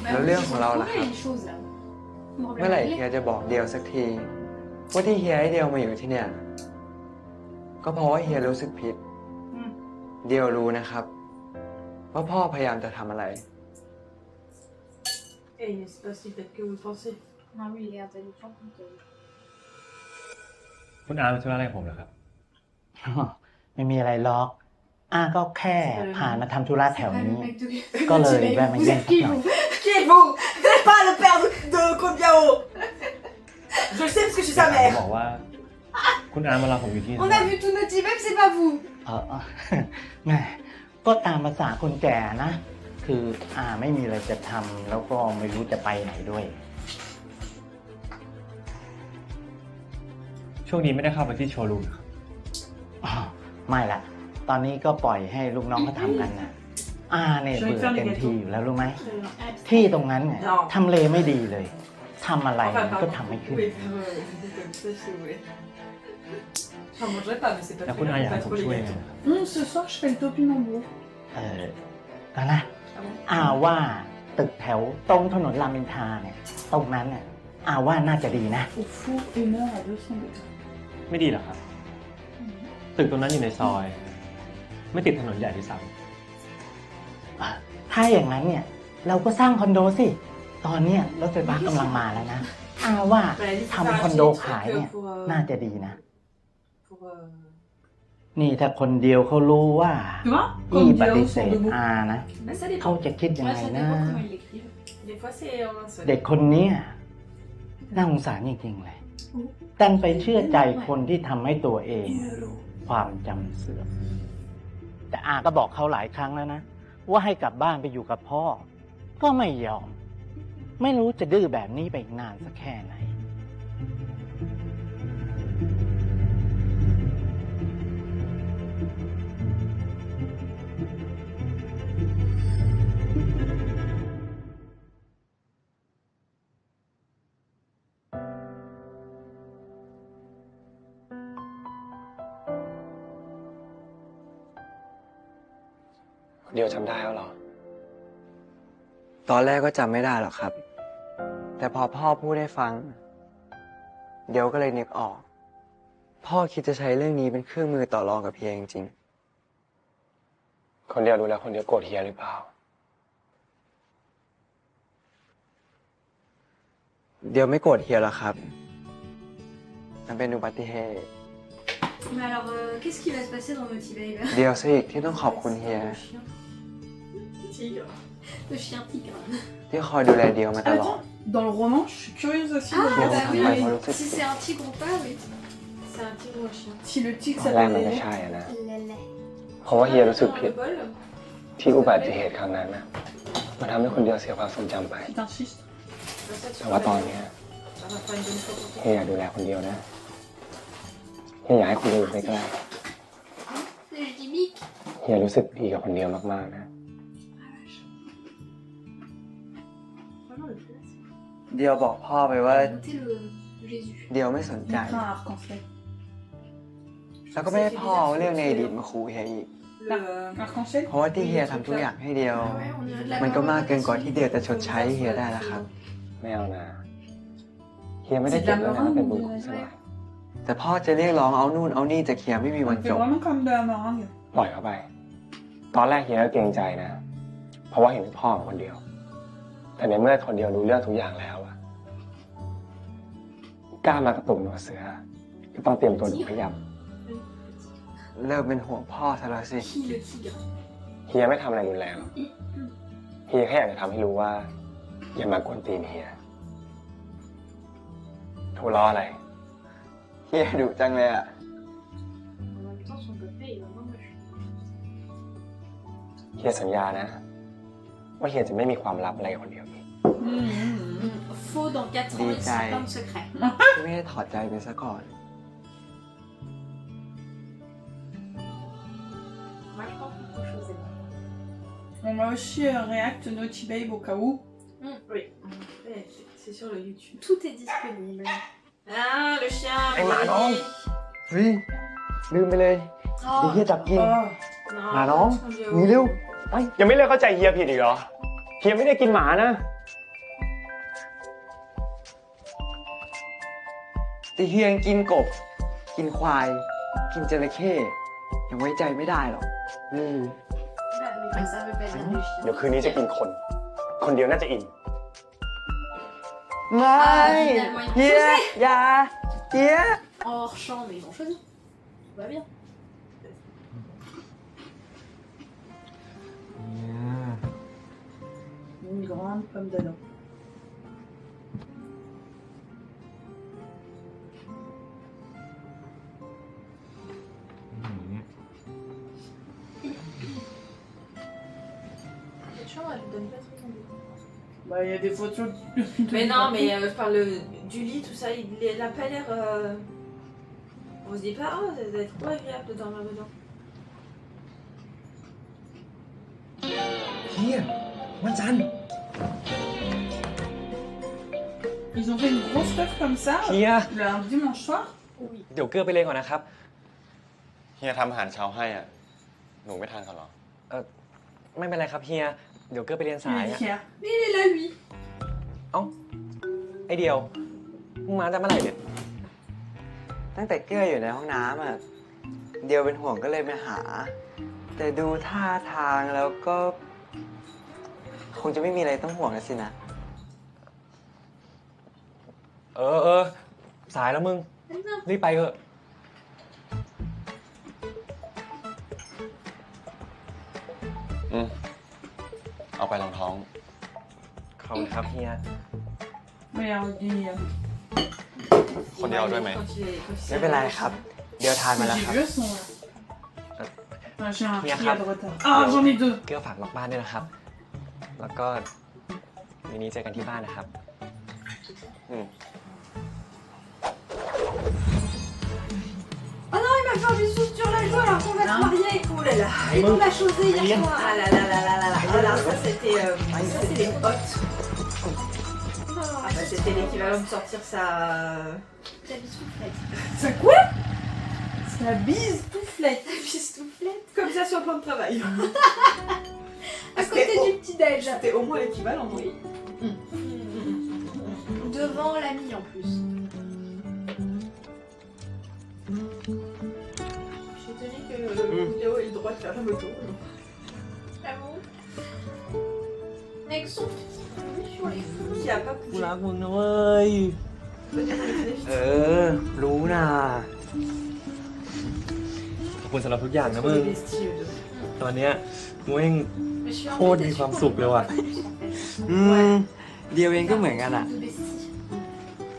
Bah แล้ว oui, เรื่อง ils ของ ont เราล่ะ trouvé ครับ une chose là. เมื่อไหร่เฮียจะบอกเดียวสักที ว่าที่เฮียให้เดียวมาอยู่ที่เนี่ย ก็เพราะว่าเฮียรู้สึกผิด เดียวรู้นะครับ ว่าพ่อพยายามจะทำอะไร Et il c'est pas si bête que vous pensez. Ah oui, il est intelligent comme toi. คุณอาร์ตมาช่วยอะไรผมเหรอครับ ไม่มีอะไรหรอกก็แค่ผ่านมาทำธุระแถ C'est ว pas le นี้ mec de. ก็เลยแวะมา Vous เยี่ยม êtes สัก qui หน่อย vous? Qui êtes vous? Vous n'êtes pas le père de Kobiao. Je le sais parce que je suis sa เขา mère. บอกว่า คุณอาร์ตมารอผมอยู่ที่ On a vu tous nos immeubles, c'est pas vous. แม่ก็ตามภาษาคนแก่นะ คือไม่มีอะไรจะทำแล้วก็ไม่รู้จะไปไหนด้วย ช่วงนี้ไม่ได้เข้าไปที่โชว์รูมนะครับ ไม่ละ ตอนนี้ก็ปล่อยให้ลูกน้องเขาทำกันนะเนี่ยเบื่อเต็มทีอยู่แล้วรู้ไหม ที่ตรงนั้นเนี่ยทำเลไม่ดีเลยทำอะไรมันก็ทำไม่ขึ้น Vous pouvez faire comme ça si vous voulez. J'en mangerai pas, mais c'est pas แล้ว très คุณอาร์ต grave, อยาก faut ให้ pas ผม trop ช่วย les ยังไง gâteaux. นะครับ Ce soir, je fais le topinambour. นะว่าตึกแถวตรงถนนรามอินทราเนี่ยตรงนั้นเนี่ยว่าน่าจะดีนะ Au four, 1 heure à 200 degrés. ไม่ดีหรอครับ ตึกตรงนั้นอยู่ในซอย ไม่ติดถนนใหญ่ที่ซ้ ถ้าอย่างนั้นเนี่ยเราก็สร้างคอนโดสิ ตอนเนี้ยรถไฟฟ้ากำลังมาแล้วนะว่า Bah, il faut ทำ faire คอนโด acheter des ขาย trucs เนี่ย pour, น่าจะดีนะ pour, นี่ถ้าคนเดียวเขารู้ว่า Tu vois? ที่ Comme ป Diao ฏิเส sont ธ debout. นะ Bah, ça เขา dépend. จะคิดยัง Ouais, ไง ça นะ dépend comment ils l'écrivent. Des fois, c'est en un seul. เด็กคนเนี้ยน่าสงสารจริงๆเลยดันไปเชื่อใจคนที่ทำให้ตัวเอง ความจำเสื่อม แต่ก็บอกเขาหลายครั้งแล้วนะ ว่าให้กลับบ้านไปอยู่กับพ่อ ก็ไม่ยอม ไม่รู้จะดื้อแบบนี้ไปอีกนานสักแค่ไหน เดียวจำได้แล้วเหรอ ตอนแรกก็จำไม่ได้หรอกครับ แต่พอพ่อพูดให้ฟัง เดี๋ยวก็เลยนึกออก พ่อคิดจะใช้เรื่องนี้เป็นเครื่องมือต่อรองกับเฮียจริง คนเดียวรู้แล้วคนเดียวโกรธเฮียหรือเปล่า ๆ เดี๋ยวไม่โกรธเฮียหรอกครับ มันเป็นอุบัติเหตุ Mais alors, qu'est-ce qui va se passer dans Motivator? เดียวซะอีกที่ต้องขอบคุณเฮีย Tigre. Le chien tigre. ที่คอยดูแลเดียวมาต Ah, ลอด attends, dans le roman, je suis curieuse aussi. Ah, de voir bah ça. oui, oui. Si c'est un tigre ou pas, oui. C'est un tigre ou un chien? Si le tigre ตอนแรก s'appelle มันก็ Lélé. ใช่อะนะ Lélé. เพราะว่าเฮียรู้สึก Dans ผิด le bol. ที่อุบัติเหตุครั้งนั้นนะมันทำให้คนเดียวเสียความทรงจำไป Tu t'insistes. Comme ça, tu แต่ว่า peux ตอน pas- เนี้ย Ça va faire une bonne photo. เฮียอยากดูแลคนเดียวนะเฮียอยากให้คนเดียวอยู่ใกล้ Le gimmick. ๆเฮียรู้สึกดีกับคนเดียวมากๆนะ Vraiment, le plus là, c'est- เดียวบอกพ่อไปว่า Notez le Jésus. เดียวไม่สนใจ Mettre un arc-en-ciel. แล้วก็ไม่ให้พ่อเอาเรื่องในอดีตมาขู่เฮียอีก Le, Arc-en-ciel? เพราะว่าที่เฮียทำทุกอย่างให้เดียว Ah ouais, on dirait de la มันก็มากเกินกว่า meringue ที่เดียวจะชดใช้ให้เฮียได้แล้วครับ ไม่เอานะเฮียไม่ได้เก็บเรื่องนั้นมาเป็นบุญคุณสมัย แต่พ่อจะเรียกร้องเอานู่นเอานี่จากเฮียไม่มีวัน Ça จ fait บ vraiment comme de la meringue. ปล่อยเขาไป ตอนแรกเฮียก็เกรงใจนะ เพราะว่าเห็นพ่อเป็นคนเดียว แต่ในเมื่อคนเดียวรู้เรื่องทุกอย่างแล้วอะกล้ามากระตุกหนวดเสือ ก็ต้องเตรียมตัวโดนขย เริ่มเป็นห่วงพ่อซะแล้วสิ Qui le tigre? ำเฮียไม่ทำอะไรรุนแรงหรอกเฮียแค่อยากจะทำให้รู้ว่า อย่ามากวนตีนเฮียหัวล้ออะไร เฮียดุจังเลยอ่ะ En même temps, son copain, il est vraiment moche. เฮียสัญญานะ ว่าเฮียจะไม่มีความลับอะไรกับคนเดียวอีก Faux dans 4 ans, il Détail. sera plein de secrets. ไม่ได้ถอดใจไปซะก่อน Moi, je pense qu'il faut choisir. On a aussi React Naughty Babe au cas où. Oui. C'est sur le YouTube. Tout est disponible. Ah, le chien. Eh, vous Manon. avez dit. เฮ้ย ลืมไปเลยเดี๋ยวเฮียจับกิน Oh. Non, หมาน้อง mon Dieu. หนีเร็วไป ยังไม่เลิกเข้าใจเฮียผิดอีกเหรอ เฮียไม่ได้กินหมานะ แต่เฮียยังกินกบ กินควาย กินจระเข้ยังไว้ใจไม่ได้หรอก Bah, mais ça veut pas dire du เดี๋ยว chien. คืนนี้จะกินคน คนเดียวน่าจะอิ่ม ไม่ เฮียอย่าเฮีย En hors champ, mais ils vont choisir. Tout va bien. Une grande pomme d'Adam. Cette chambre, elle donne pas trop envie. Bah, il y a des photos. Mais non, mais je parle du lit, tout ça. Il n'a pas l'air. On se dit pas, oh, ça doit être trop agréable de dormir dedans. เฮียวันจันทร์ Ils ont fait une grosse stuff comme ça เฮีย un dimanche soir. เดี๋ยวเกลือไปเลยก่อนนะครับ เฮียทำอาหารเช้าให้อ่ะ หนูไม่ทานเขาหรอ ไม่เป็นไรครับเฮีย เดี๋ยวเกลือไปเรียน Il สาย est อ่ะ fier. Mais il est là, lui. เอ้า ไอเดียว มึงมาได้เมื่อไหร่เนี่ย ตั้งแต่เกื้ออยู่ในห้องน้ำอ่ะ เดียวเป็นห่วงก็เลยมาหา แต่ดูท่าทางแล้วก็ คงจะไม่มีอะไรต้องห่วงแล้วสินะ เออ สายแล้วมึง รีบไปเถอะ เอาไปรองท้อง ขอบคุณครับเฮีย Mais on dit. คนเดียวด้วยไหม ไม่เป็นไรครับ เดี๋ยวทานมาแล้ว J'ai ครับ vu le son là. Ah, j'ai un Mia pied Khap. de retard. Ah, j'en ai deux. เกลือฝากล็อกบ้านด้วยนะครับ แล้วก็วันนี้เจอกันที่บ้านนะครับ Oh non, il m'a fait un bisou sur la joue alors qu'on va se marier. Oh là là. Et on l'a chosé hier soir. Ah là là là là là là. Alors ça c'était hot. Ah bah, c'était l'équivalent de sortir sa. Ta bisouflette. Ça quoi? Ça bise tout flette. Ta bisouflette. Comme ça sur le plan de travail. À côté du petit-déj. C'était au moins l'équivalent, oui. Devant l'ami en plus. Je suis étonnée que le vidéo ait le droit de faire la moto. Ah bon? Avec son petit bruit sur les fous. Qui a pas กู bougé. รักมึงนะเว้ย รู้นะ ขอบคุณสำหรับทุกอย่างนะ Trop มึง les vestiges de- ตอนเนี้ยมึงเอง Mais je suis un โค peu ตรมี déçue ความ qu'on สุข ait เลย pas ว่ะ plus, en fait. เดียวเองก็เหมือนกันอ่ะ De bestie.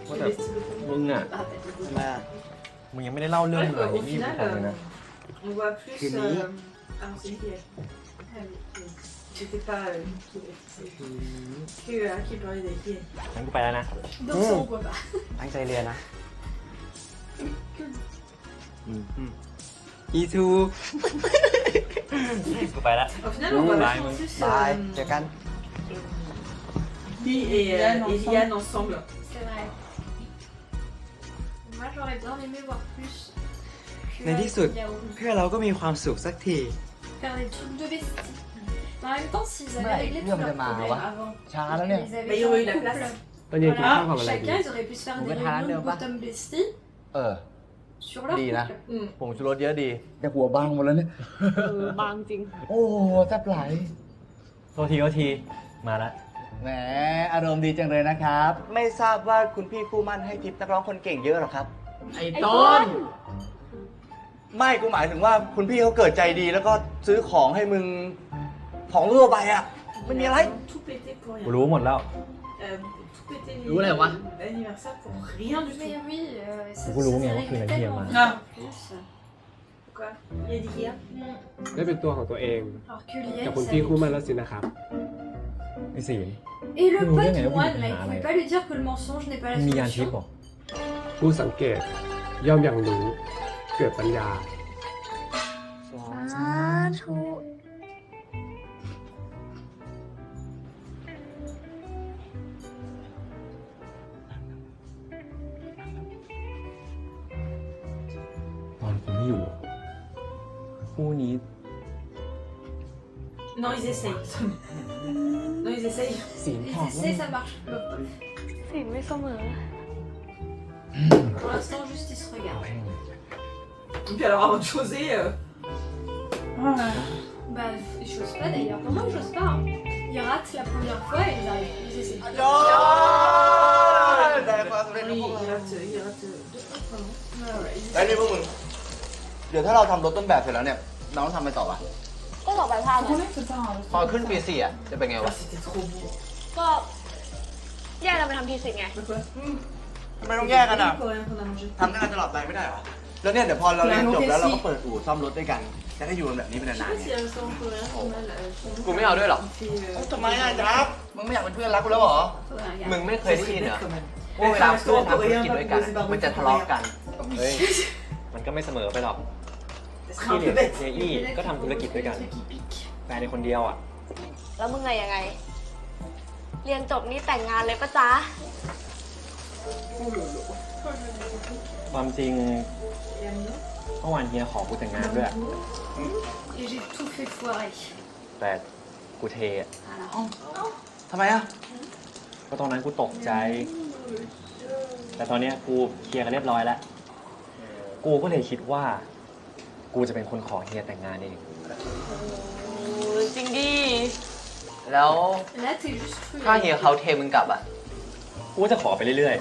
ว่า les แต่ vestiges de- มึงอ่ะ Ah, bah, désolé. มา มึงยังไม่ได้เล่าเรื่อง Ouais, อะไร au นี่ final, ให้ฟังเลยนะ on voit plus. Kenny. Ah non, c'est Miguel. Ah oui, oui. C'était pas qui qui parlait d'Aki. งั้นกูไปแล้วนะ Donc ça, on voit pas. ตั้งใจเรียนนะอีทู กูไปแล้ว Au final, on voit Bye, vachement oui. plus บายเจอกัน Puis et ensemble. Liane ensemble. C'est vrai. Moi, j'aurais bien aimé voir plus. ในที่สุด เพื่อนเราก็มีความสุขสักที Faire des trucs de bestie. Mais en même temps, s'ils avaient Ouais, réglé il tous y en a leurs marre, problèmes ouais. avant, Charles, et là. qu'ils avaient Bah, il y été en aurait eu la couple, place. ตอนเย็นกิน voilà, ข้าวกับอะไรดี chacun, ils auraient pu se faire On des va être à réunions de l'heure, bottom bestie เออ sur leur Đi là. couple. Mm. ผงชูรสเยอะดี แต่หัวบางหมดแล้วเนี่ย บางจริง โอ้แทบไหล โทษที มาละ แหมอารมณ์ดีจังเลยนะครับ ไม่ทราบว่าคุณพี่คู่มั่นให้ทิปนักร้องคนเก่งเยอะหรอครับ ไอ้ต้น ไม่กูหมายถึงว่าคุณพี่เขาเกิดใจดีแล้วก็ซื้อของให้มึง ของทั่วไปอ่ะ ไม่มีอะไร Tout pété pour กู rien. รู้หมดแล้ว Tout pété Où là, ouais. l'anniversaire pour rien du Mais tout. oui, ça Vous le s'est remet en réglé plus, la tellement vie, vite Ah. en plus. Pourquoi quoi Il a dit hier. ได้เป็นตัวของตัวเอง Alors que Liane, กับคุณ ça พี่ allait คู่มันแล้วสินะครับ ไอ้ศีล Et le Vous pote voulez rien, moine, vous là, il dites, pouvait ah, pas lui dire que le mensonge n'est pas la มียานทิพย์ solution. เหรอ ผู้สังเกตย่อมยังรู้เกิดปัญญา สาธุ ตอนคุณไม่อยู่ คู่นี้ Non, ils essayent. Non, ils essayent. ศีล Les ถอด essais, ça marche pas. สิ่งไม่เสมอ Pour l'instant, juste ils se เอา regardent. แห้ง Et puis alors avant de choser, Ah, Bah, ils j'ose pas d'ailleurs. Non, moi, j'ose pas. Hein. Ils ratent la première fois et ils arrivent. Ils essaient. ยอดได้ความสำเร็จ oui, ของพวก il เรา rate deux fois, pardon. Ouais, ouais, ils ไอ้นี่พวกมึง เดี๋ยวถ้าเราทำรถต้นแบบเสร็จแล้วเนี่ย น้องทำไปต่อปะ ก็ต่อไปพา on est pas พอขึ้นปีสี่อ่ะ จะเป็นไง Ah, วะ c'était trop beau. ก็แยกเราไปทำทีสิไง De quoi ทำไมต้องแยกกันอ่ะ coréen qu'on a mangé. ทำด้วยกันตลอดไปไม่ได้เหรอ แล้วเนี่ยเดี๋ยวพอเราเรียนจบแล้วเราก็เปิดอู่ซ่อมรถด้วยกัน จะได้อยู่กันแบบนี้เป็น Je sais นาน pas ๆ s'il เนี่ย y a un restaurant coréen pas mal. กูไม่เอาด้วยหรอ Fait, ทำไมอ่ะจ๊บมึงไม่อยากเป็นเพื่อนรักกูแล้วเหรอ regarde. มึงไม่เคยได้ยินเหรอ quand même. ว่าเวลาเพื่อนทำธุรกิจด้วยกัน มันจะทะเลาะกัน เฮ้ย มันก็ไม่เสมอไปหรอก Ce พี่ sera un เหลีย peu ญ bête. เฮียอี้ก็ทำธุรกิจด้วยกัน แฟนในคนเดียวอ่ะ แล้วมึงไงยังไง เรียนจบนี่แต่งงานเลยปะจ๊ะ ความจริงเมื่อวานเฮียขอกูแต่งงานด้วย Et j'ai tout fait foirer. แต่กูเทอะ Voilà. ทำไมอ่ะ ก็ตอนนั้นกูตกใจ แต่ตอนเนี้ยกูเคลียร์กันเรียบร้อยแล้ว กูก็เลยคิดว่า กูจะเป็นคนขอเฮียแต่งงานเอง จริงดิ แล้ว Là, t'es juste cru. ถ้าเฮียเขาเทมึงกลับอ่ะ กูก็จะขอไปเรื่อย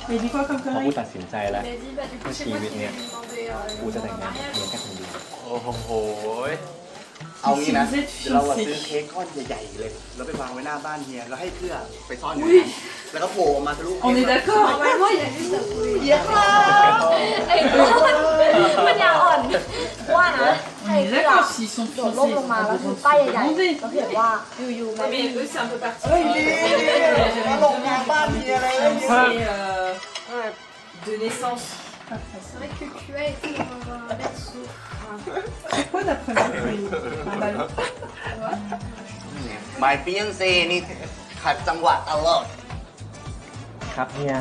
Mais dis quoi comme ๆ พอกู connerie ตัดสินใจแล้ว Il a dit, bah, du coup, c'est Qui moi veut qui venir vais lui demander กูจะ le แต่ง en งานกับ mariage. เฮียแค่คนเดียว โอ้โห เอางี้นะ Si vous êtes เดี๋ยวเราอะ fiancés ซื้อเค้กก้อนใหญ่ๆเลย แล้วไปวางไว้หน้าบ้านเฮีย แล้วให้เพื่อไปซ่อนอยู่ Oui ในนั้นแล้วก็โผล่ออกมาทะลุ On est d'accord Normalement, il a juste à trouver. เฮียครับ ไอ้มันยาอ่อน ว่านะ On est d'accord, s'ils sont โดด fiancés, ร่ม ils ล ont งมา pas แล้ว besoin ถื de อ se ป้ายใหญ่ๆ demander. แล้วเขียนว่าอยู่ๆ Ouais, แม่ mais eux, c'est un peu เฮ้ย particulier. ดีแล้วลงมาบ้านเฮียเลย C'est de naissance. C'est vrai que QA était dans un berceau. C'est quoi d'après moi un ballon My fiancé นี่ขัดจังหวะตลอด ครับเฮีย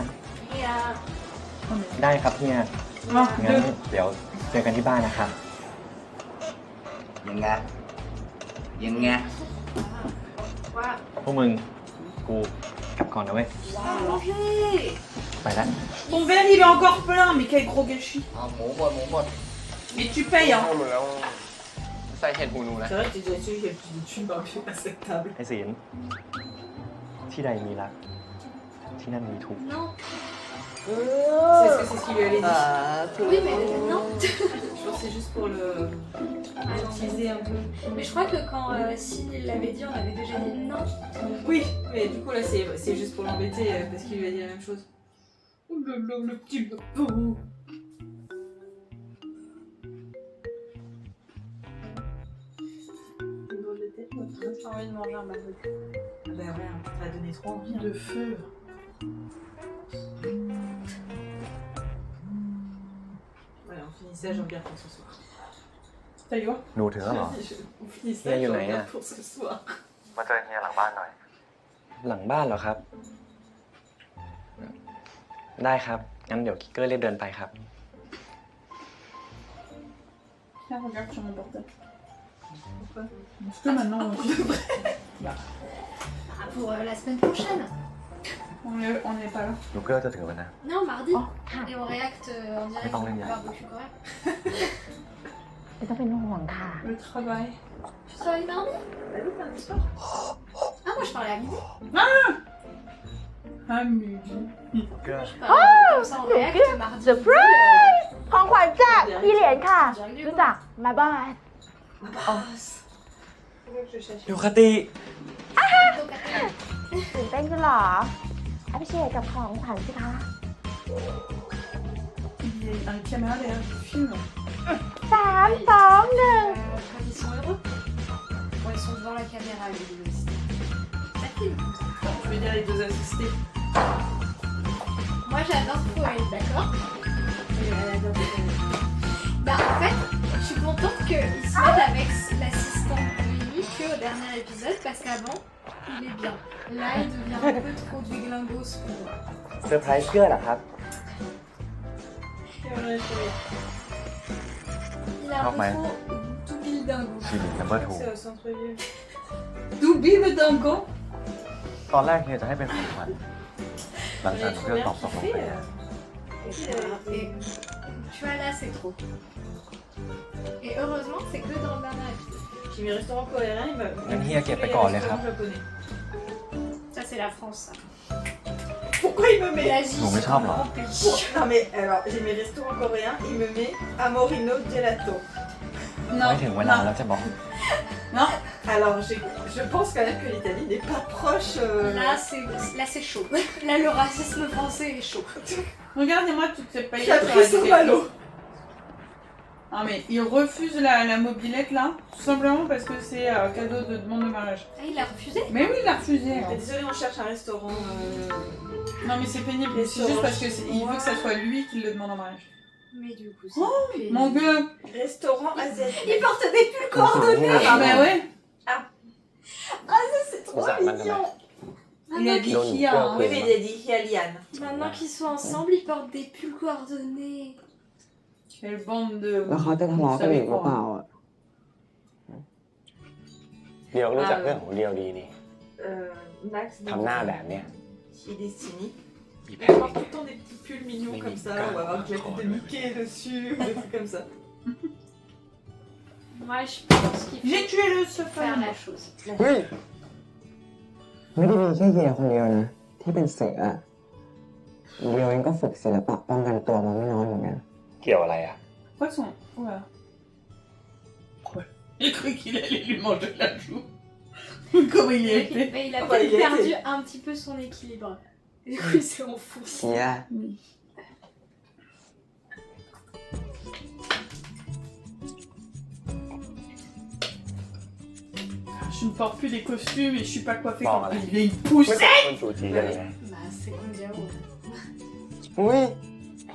Et On est ได้ครับเฮีย 1, งั้น 2. เดี๋ยวเจอกันที่บ้านนะครับ ยังไง ยังไง voilà. พวกมึง กูกลับก่อนนะเว้ย Manger. ไปแล้ว Ton verre il est encore plein, mais quel gros gâchis. เอาหมูบดหมูบด Mais tu payes hein. ใส่เห็ดหูหนูนะ C'est vrai que t'es déjà celui qui a le plus de thunes à cette table. ไอ้ศีลที่ใดมีรัก ที่นั่นมีทุกข์ Non. C'est ce qu'il lui avait dit. Oui, mais non. Je pense que c'est juste pour le utiliser un peu. Mais je crois que quand s'il l'avait dit, on avait déjà dit non. Oui, mais du coup là c'est juste pour l'embêter parce qu'il lui a dit la même chose. Oh là là, le petit beau. J'ai envie de manger un McDo. Ah bah ouais, ça va donner trop envie. De feu. Voilà, on finit ça, je regarde pour ce soir. Ça y va หนูถึงแล้วเหรอ On finit ça, Il y je en a regarde un. pour ce soir. มาเจอเฮียหลังบ้านหน่อย หลังบ้านเหรอครับ ได้ครับ งั้นเดี๋ยวคิกเกอร์เรียกเดินไปครับ Tiens, regarde sur mon portable. Pourquoi Parce que maintenant Ah, pour la semaine prochaine. on est pas là. หนูเกอร์จะถึงแล้วนะ Non, mardi. Oh, ah. Et on réacte en direct Mais pas en du ligne. barbecue coréen. ไม่ต้องเป็นห่วงค่ะ Le travail. Tu travailles mardi? Bah oui, mardi soir. Ah, moi je parlais à midi. Ah, midi. Je parlais comme ça en réacte mardi. Surprise ของขวัญจากพี่เหรียญค่ะ รู้จักมาบ้าน ดูคติ ตื่นเต้นกันเหรออภิเชษกับของขวัญสิคะ Il y a une caméra derrière qui filme. 3, 2, 1 Quand ils sont heureux. Quand ils sont devant la caméra, les aussi. Ça filme comme ça. Je vais dire les deux assistés. Moi j'adore Poël, d'accord? Bah en fait, je suis contente qu'ils se mettent avec l'assistant de Lily qu'au dernier épisode parce qu'avant, il est bien. Là, il devient un peu trop déglingos pour moi. เซอร์ไพรส์เพื่อนเหรอครับ Il est un peu trop tout bildingo. ชีวิต number 2 C'est au centre-ville. Doubi me dingo. ตอนแรกเฮียจะให้เป็นของขวัญหลังจากเรื่องตอบตกลงไปแล้ว Et tu vois là, c'est trop. Et heureusement, c'est que dans le dernier épisode. J'ai mis restaurant coréen, il m'a. งั้นเฮียเก็บไปก่อนเลยครับ japonais. Ça, c'est la France, ça. Pourquoi il me met L'Asie. หนูไม่ชอบเหรอ Non mais alors j'ai mes restaurants coréens, il me met Amorino Gelato. Non. ไม่ถึงเวลาแล้วจะบอก Non. Alors je pense quand même que l'Italie n'est pas proche. Là, c'est chaud. Là, le racisme français est chaud. Regardez-moi toutes ces paillettes. Caprice au ballot. Ah mais il refuse la mobilette là, tout simplement parce que c'est cadeau de demande de mariage. Ah, il a refusé? Mais oui, il a refusé. Désolé, on cherche un restaurant. Non mais c'est pénible, c'est juste parce que il veut que ça soit lui qui le demande en mariage. Mais du coup, c'est. Oh, mon gueule. Restaurant asiatique. Il porte des pulls coordonnés! Ah bah ouais. C'est สงสารมันทำไม Il a dit qui a. Oui mais il a dit Hyalian. Maintenant qu'ils sont ensemble, ils portent des pulls coordonnés. Quelle bande de. แล้วเขาจะทะเลาะกันอีกหรือเปล่าอ่ะ เดียวรู้จักเรื่องของเดียวดีนี่ Max ทำหน้าแบบเนี้ย qui est Destiny. มีแผ Il น porte tout le temps des petits pulls mignons Mais comme ça, Mika, ou avoir avec la tête de Mickey dessus, ou des trucs comme ça. Moi, je pense qu'il J'ai faut tué le ce faire la chose. เฮ้ย ไม่ได้มีแค่เฮียคนเดียวนะ ที่เป็นเสืออะเดียวเองก็ฝึกศิลปะป้องกันตัวมาไม่น้อยเหมือนกัน เกี่ยวอะไรอ่ะ Quoi son. Voilà. J'ai cru qu'il allait lui manger la joue. Comment il y était. Mais il a Ah bah, peut-être il a perdu été. un petit peu son équilibre. Et du coup, il s'est enfoncé. เฮีย Je ne porte plus des costumes et je suis pas coiffée Bon, comme voilà. il est une ไม่ poussée. ต้องคนจูจีกันเลยนะ Bah, c'est comme dire. อุ้ย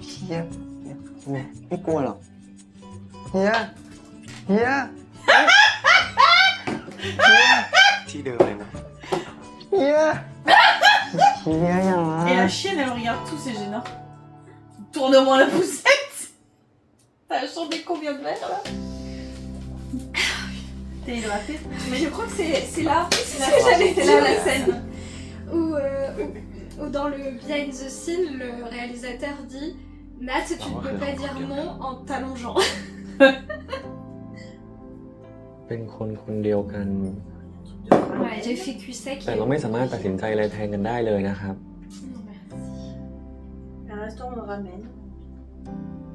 เฮียไม่กลัวหรอกเฮียเฮียที่เดิมเลยนะเฮียเฮียอย่า Et la chienne, elle regarde tous, c'est gênant. Tourne-moi la poussette. T'as chanté combien de verres là? T'es hydraté? Mais je crois que c'est là, C'est la ce que j'allais c'est là la dire. scène. Ou dans le behind the scene, le réalisateur dit Nat, tu ne peux pas dire non en t'allongeant. เป็นคนคนเดียวกัน Ouais, j'ai fait cul sec. แต่เราไม่สามารถตัดสินใจอะไรแทนกันได้เลยนะครับ Non, merci. Un restaurant de ramen.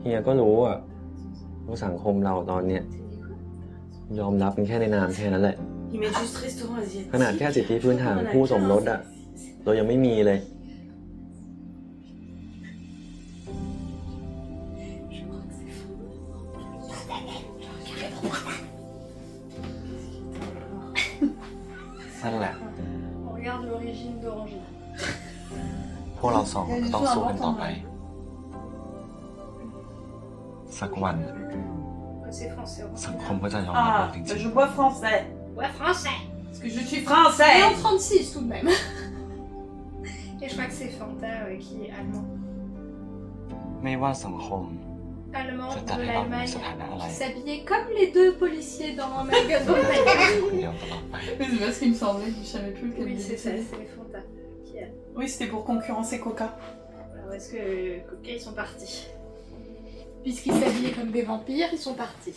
เฮียก็รู้อะว่าสังคมเราตอนเนี้ยยอมรับเป็นแค่ในนามแค่นั้นแหละ Ils mettent juste restaurant asiatique. ขนาดแค่สิทธิพื้นฐานคู่สมรสอะเรายังไม่มีเลย Je crois que c'est faux. นั่นแหละ On regarde l'origine d'Orangina. พวกเราสองต้องสู้กันต่อไป สักวัน C'est français. สังคมก็จะยอมรับเรา Ah, จริง je bois français. Ouais, français. Parce que je suis Et français. en 36 tout de même. Et je crois que c'est Fanta qui est allemand. ๆ ไม่ว่าสังคม Allemand Ça de t'arrive à l'Allemagne. ça t'arrive à la- Qui s'habillait comme les deux policiers dans Magasin. คนเดียวตลอดไป Oui, c'est parce qu'il me semblait, je savais plus lequel Oui, il c'est ça, était. c'est Fanta. Qui a... Oui, c'était pour concurrencer Coca. Alors est-ce que Coca ils sont partis? Puisqu'ils s'habillaient comme des vampires, ils sont partis.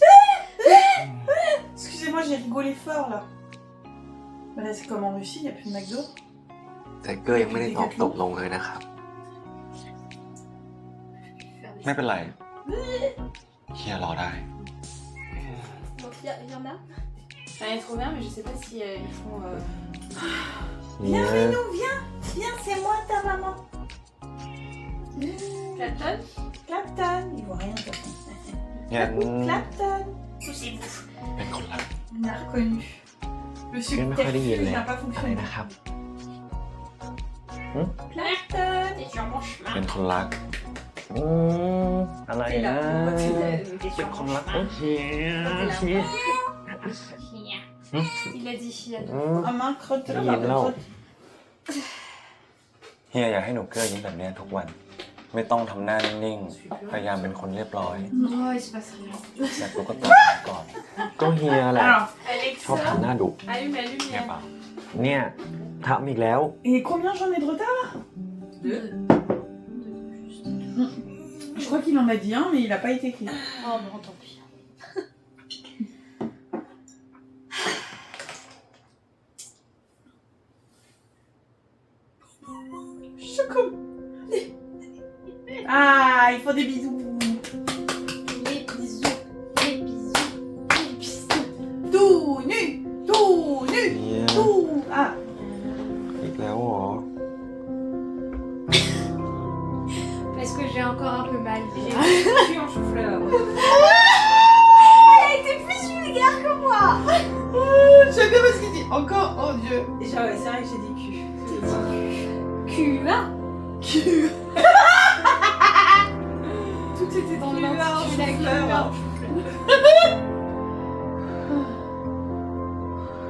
Excusez-moi, j'ai rigolé fort là. Bah là, c'est comme en Russie, il n'y a plus de McDo. แต่เกอร์ยังไม่ได้ตอบตกลงเลยนะครับ Faire des- ไม่เป็นไรเฮียรอได้ Donc il y en a. Elle est trop bien, mais je sais pas si ils font. เฮีย Viens, c'est moi ta maman. Clapton. Clapton. Il voit rien de toute façon. งั้น Clapton. เป็นคนรัก On a reconnu. Le ก็ไม่ค่อยได้ยิน subterfuge เลย n'a pas อะไร fonctionné. นะครับ Clapton. T'es sur mon chemin. เป็นคนรัก อะไร C'est นะ là. Pourquoi tu l'as- t'es เป็น sur ค mon นรัก chemin. โอเค Il a dit chienne. Un main crotte Il est là. เฮียอยากให้หนูเกื้อยิ้มแบบเนี้ยทุกวัน ไม่ต้องทำหน้านิ่งๆ พยายามเป็นคนเรียบร้อย Oh, il se passe rien. อยากตุ๊กตาก่อน ก็เฮียแหละ Alors, ชอบทำหน้าดุ Allume la เฮีย lumière. เปล่า เนี่ยทำอีกแล้ว et combien j'en ai de retard là? 2. Je crois qu'il en a dit un, mais il a pas été écrit. Oh bon, tant pis. Choco. Ah, il faut des bisous. Les bisous, les bisous, les bisous. Tout nu, tout nu, เฮีย tout. Ah, อีกแล้วเหรอ Parce que j'ai encore un peu mal. J'ai cuit en chou-fleur. Elle a été plus vulgaire que moi. j'aime bien parce qu'il dit encore, oh Dieu. Genre, ouais, c'est vrai que j'ai dit cul. QA. Tout était dans Cul, l'intitulé. chou-fleur.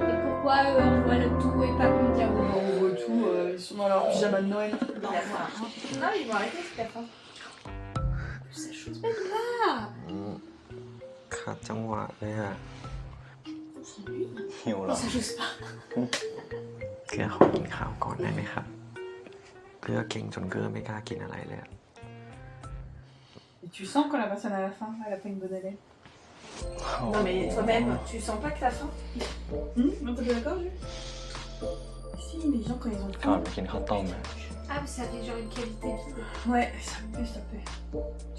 Et pourquoi on voit le tout et pas comme diable? On voit tout, ils sont dans leur pyjama de Noël. Non, ils vont arrêter ce café. Ça chose même là. ขาดจังหวะเลยอะหิวเหรอ Ça j'ose pas. เกลือขอกินข้าวก่อนได้ไหมครับ เกลือเก่งจนเกลือไม่กล้ากินอะไรเลยอะ Et tu sens quand la personne à la fin, elle a pas une bonne haleine. Non, mais toi-même, tu sens pas que t'as faim? Non, t'es pas d'accord, Jules? Si, les gens quand ils ont ก่อน faim. ไปกินข้าวต้มอะ Ah, mais ça fait genre une qualité vide. Ouais, ça me plaît, ça me plaît.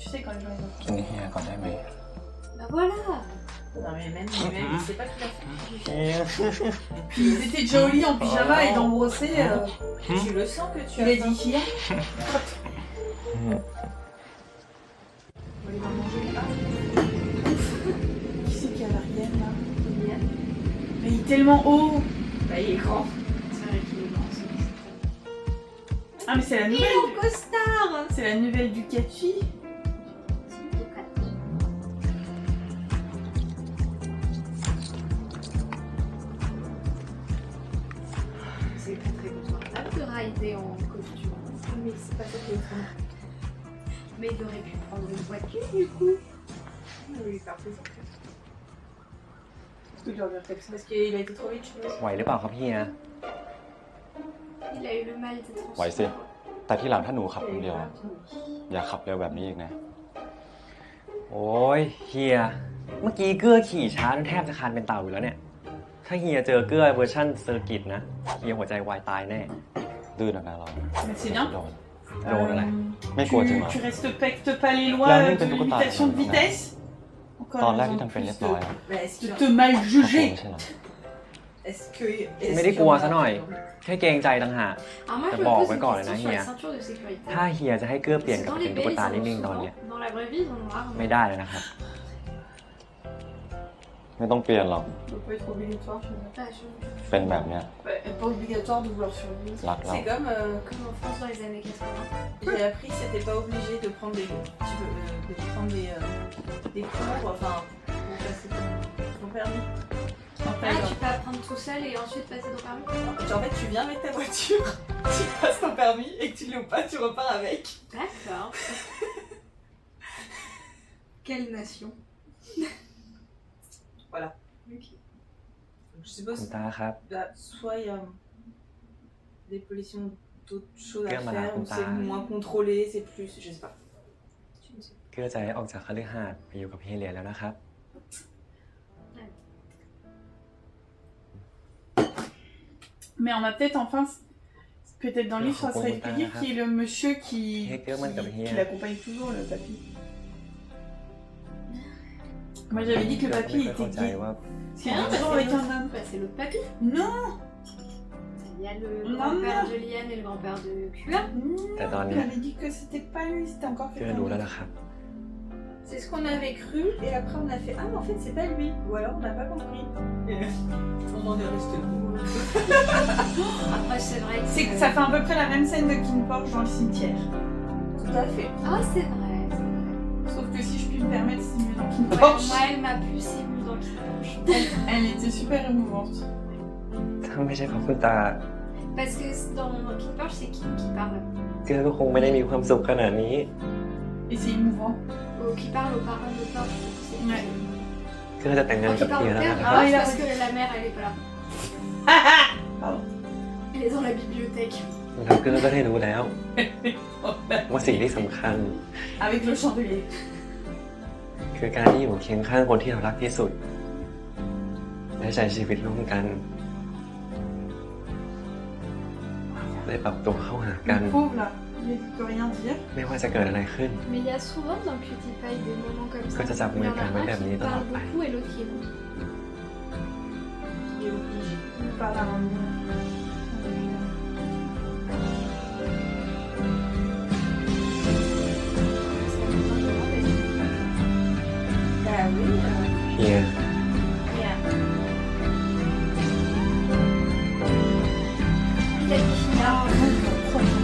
Tu sais quand les gens ils ont กินเฮียก่อนได้ไหม Bah voilà. Non, mais même, il sait pas qu'il a faim. Puis ils étaient déjà au lit en pyjama et dans brossé. Tu le sens que tu Tu as l'as faim. dit hier. On va les manger là. Qui c'est qui a l'arrière là? Mais il est tellement haut. Bah, il est grand. C'est vrai qu'il est grand. Ah mais c'est la Il est nouvelle. en costard. C'est la nouvelle du Catchy. C'est pas très confortable de rider en costume. Mais c'est pas ça qui est grand. Mais il aurait pu prendre une voiture du coup. On va lui faire plaisir. Est-ce que tu reviens comme ça? Parce qu'il a été trop vite, je pense. ไหวหรือเปล่าครับเฮีย Il a eu le mal d'être en ไหวสิ แต่ที่หลังถ้าหนูขับคนเดียวอะอย่าขับเร็วแบบนี้อีกนะ โอ้ยเฮีย เมื่อกี้เกื้อขี่ช้าจนแทบจะคานเป็นเต่าอยู่แล้วเนี่ย ถ้าเฮียเจอเกื้อเวอร์ชั่นเซอร์กิตนะ เฮียหัวใจวายตายแน่ ดื้อนักนะเรา Mais c'est bien. โดน โดนอะไร ไม่กลัวจริงเหรอ Tu respectes pas les lois Là, de nous, t'as beaucoup parlé. limitation de vitesse. ตอนแรก Encore ที่ un ทำเป็น plus เรียบร้อย de, อะ Mais est-ce de qu'il te mal ไม่ juger. ใช่เหรอ Est-ce que. ไม่ได้กลัวซะหน่อย แค่เกรงใจต่างหาก Alors moi je T'as me bon, pose on va une encore, question là, sur la hier. ceinture de sécurité. ถ้าเฮียจะให้เกื้อเปลี่ยน Parce กลั que บ dans เป็น les ตุ๊ก baies, ตา ils en นิ่ง ont ๆตอนเนี้ย souvent. Dans la vraie vie, ils en ont rarement. ไม่ได้เลยนะครับ ไม่ต้องเปลี่ยนหรอก Ça peut pas être obligatoire chez nous. Ah, je- เป็นแบบเนี้ย Pas obligatoire de vouloir survivre. รักเรา C'est comme. Comme en France dans les années 80. J'ai appris que c'était pas obligé de prendre des. Tu peux de prendre des cours, enfin. Pour passer ton permis. Ah, tu peux apprendre tout seul et ensuite passer ton permis. En fait, tu viens avec ta voiture, tu passes ton permis et que tu l'as ou pas, tu repars avec. D'accord. Quelle nation. Voilà. Ok. Donc, je suppose. คุณตาครับ Bah, soit il y a des pollutions d'autres choses à Quelle faire, malade, ou c'est comptable. moins contrôlé, c'est plus. Je sais pas. Je ne sais เกื้อจะให้ออกจากคฤหาสน์ไปอยู่กับเฮียเหรียญแล้วนะครับ Mais on a peut-être enfin, peut-être dans le livre, ça Faut serait qu'on expliqué monte un qui est le monsieur qui Qui l'accompagne toujours, le papy. Moi j'avais dit que le papy ไม่ค่อย était เข้าใจ gay. ว่า Parce qu'il est toujours avec un homme. Bah, c'est l'autre papy. Non. Il y a le Non, grand-père non. de Liane et le grand-père de Kua. T'as dans Il les- avait dit que c'était pas lui, c'était encore เกื้อ quelqu'un รู้แล้ว d'autre. ล่ะครับ C'est ce qu'on avait cru, et après on a fait ah, mais en fait, c'est pas lui. Ou alors on n'a pas compris. Et on en est resté là. Après, c'est vrai que C'est que ça fait à peu près la même scène de King Porch dans le cimetière. Tout à fait. Ah, c'est vrai. Sauf que si je puis me permettre, c'est mieux dans King Ouais, Porch. moi, elle m'a plus émue dans King Porch. Elle était super émouvante. ถ้าไม่ใช่เพราะคุณตา Parce que dans King Porch, c'est Kim qui parle. เกื้อก็คงไม่ได้มีความสุขขนาดนี้ Et c'est émouvant. Qui parle aux parents de Porch. Ouais. เกื้อจะแต่งงาน Qui กับ parle เฮีย au แล้ว père นะ de ครับ Porch il a- parce que la mère, elle est pas là. Pardon. Elle est dans la bibliothèque. แล้วเกื้อก็ได้รู้แล้ว ว่าสิ่งที่สำคัญ Avec le chandelier. คือการที่อยู่เคียงข้างคนที่เรารักที่สุด และใช้ชีวิตร่วมกันได้ปรับตัวเข้าหากัน Le pauvre là, il peut rien dire. ไม่ว่าจะเกิดอะไรขึ้น Mais il y a souvent dans Cutie Pie des moments comme ça. Que ça Il y en a s'appelle un Madame qui Nida parle Raphaël. beaucoup et l'autre qui est bon. Il est obligé. Il parle à un Bah oui. เฮีย Bien. Il a dit finir.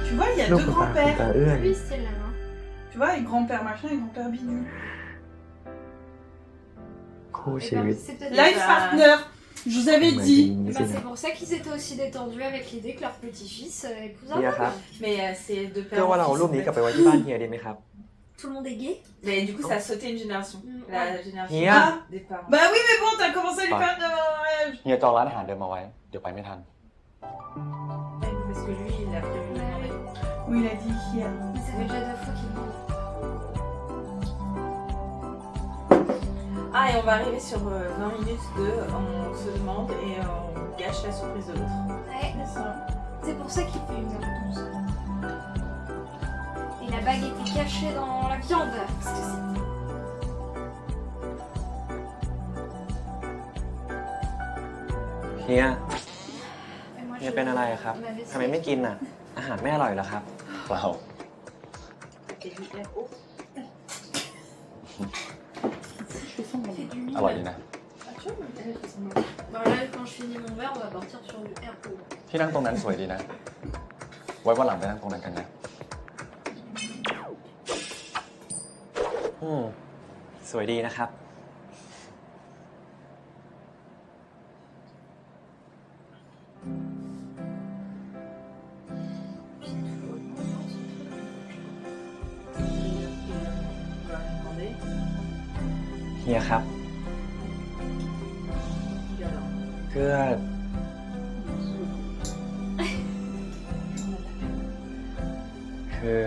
Tu vois, il y a ลูก deux คุณตาคุณ grands-pères. ตาเอื้อน Lui, c'est là. Hein. Tu vois, et grand-père machin et grand-père bidule. คู่ Eh ชี ben, วิต c'est peut-être Life bah, partner. Je vous avais dit. Eh ben, c'est pour ça qu'ils étaient aussi détendus avec l'idée que leur petit-fils épouse un เฮียครับ homme. Mais c'est de เพื่อ père ว่าเรา en เอารูป fils. นี้ En กลับ fait. ไปไว้ที่บ้านเฮียดีไหมครับ Tout le monde est gay. Mais du coup, ça a sauté une génération. La génération Hier. des parents. Bah oui, mais bon, t'as commencé à lui Ouais. faire de mariage. เฮียจองร้านอาหารเดิมมาไว้ เดี๋ยวไปไม่ทัน Parce que lui, il a prévu de demander. Oui, il a dit hier. Mais ça fait déjà 2 fois qu'il demande. Ah, et on va arriver sur 20 minutes de on se demande et on gâche la surprise de l'autre. Ouais, c'est pour ça qu'il fait 1h12. Et la bague était cachée dans la viande. Parce que c'est... เฮีย Et moi, เฮียเป็นอะไรอะครับ ma vaisselle. ทำไมไม่กินอ่ะ อาหารไม่อร่อยเหรอครับ เปล่า Et lui, il a- oh. Fait du อร่อย mime. ดีนะ Ah, tu vois, elle fait son nom. Bon, là, quand je finis mon verre, on va partir sur du RO. ที่นั่งตรงนั้นสวยดีนะ ไว้วันหลังไปนั่งตรงนั้นกันนะ สวยดีนะครับ Il va demander. เฮียครับ Il adore. เกื้อคือ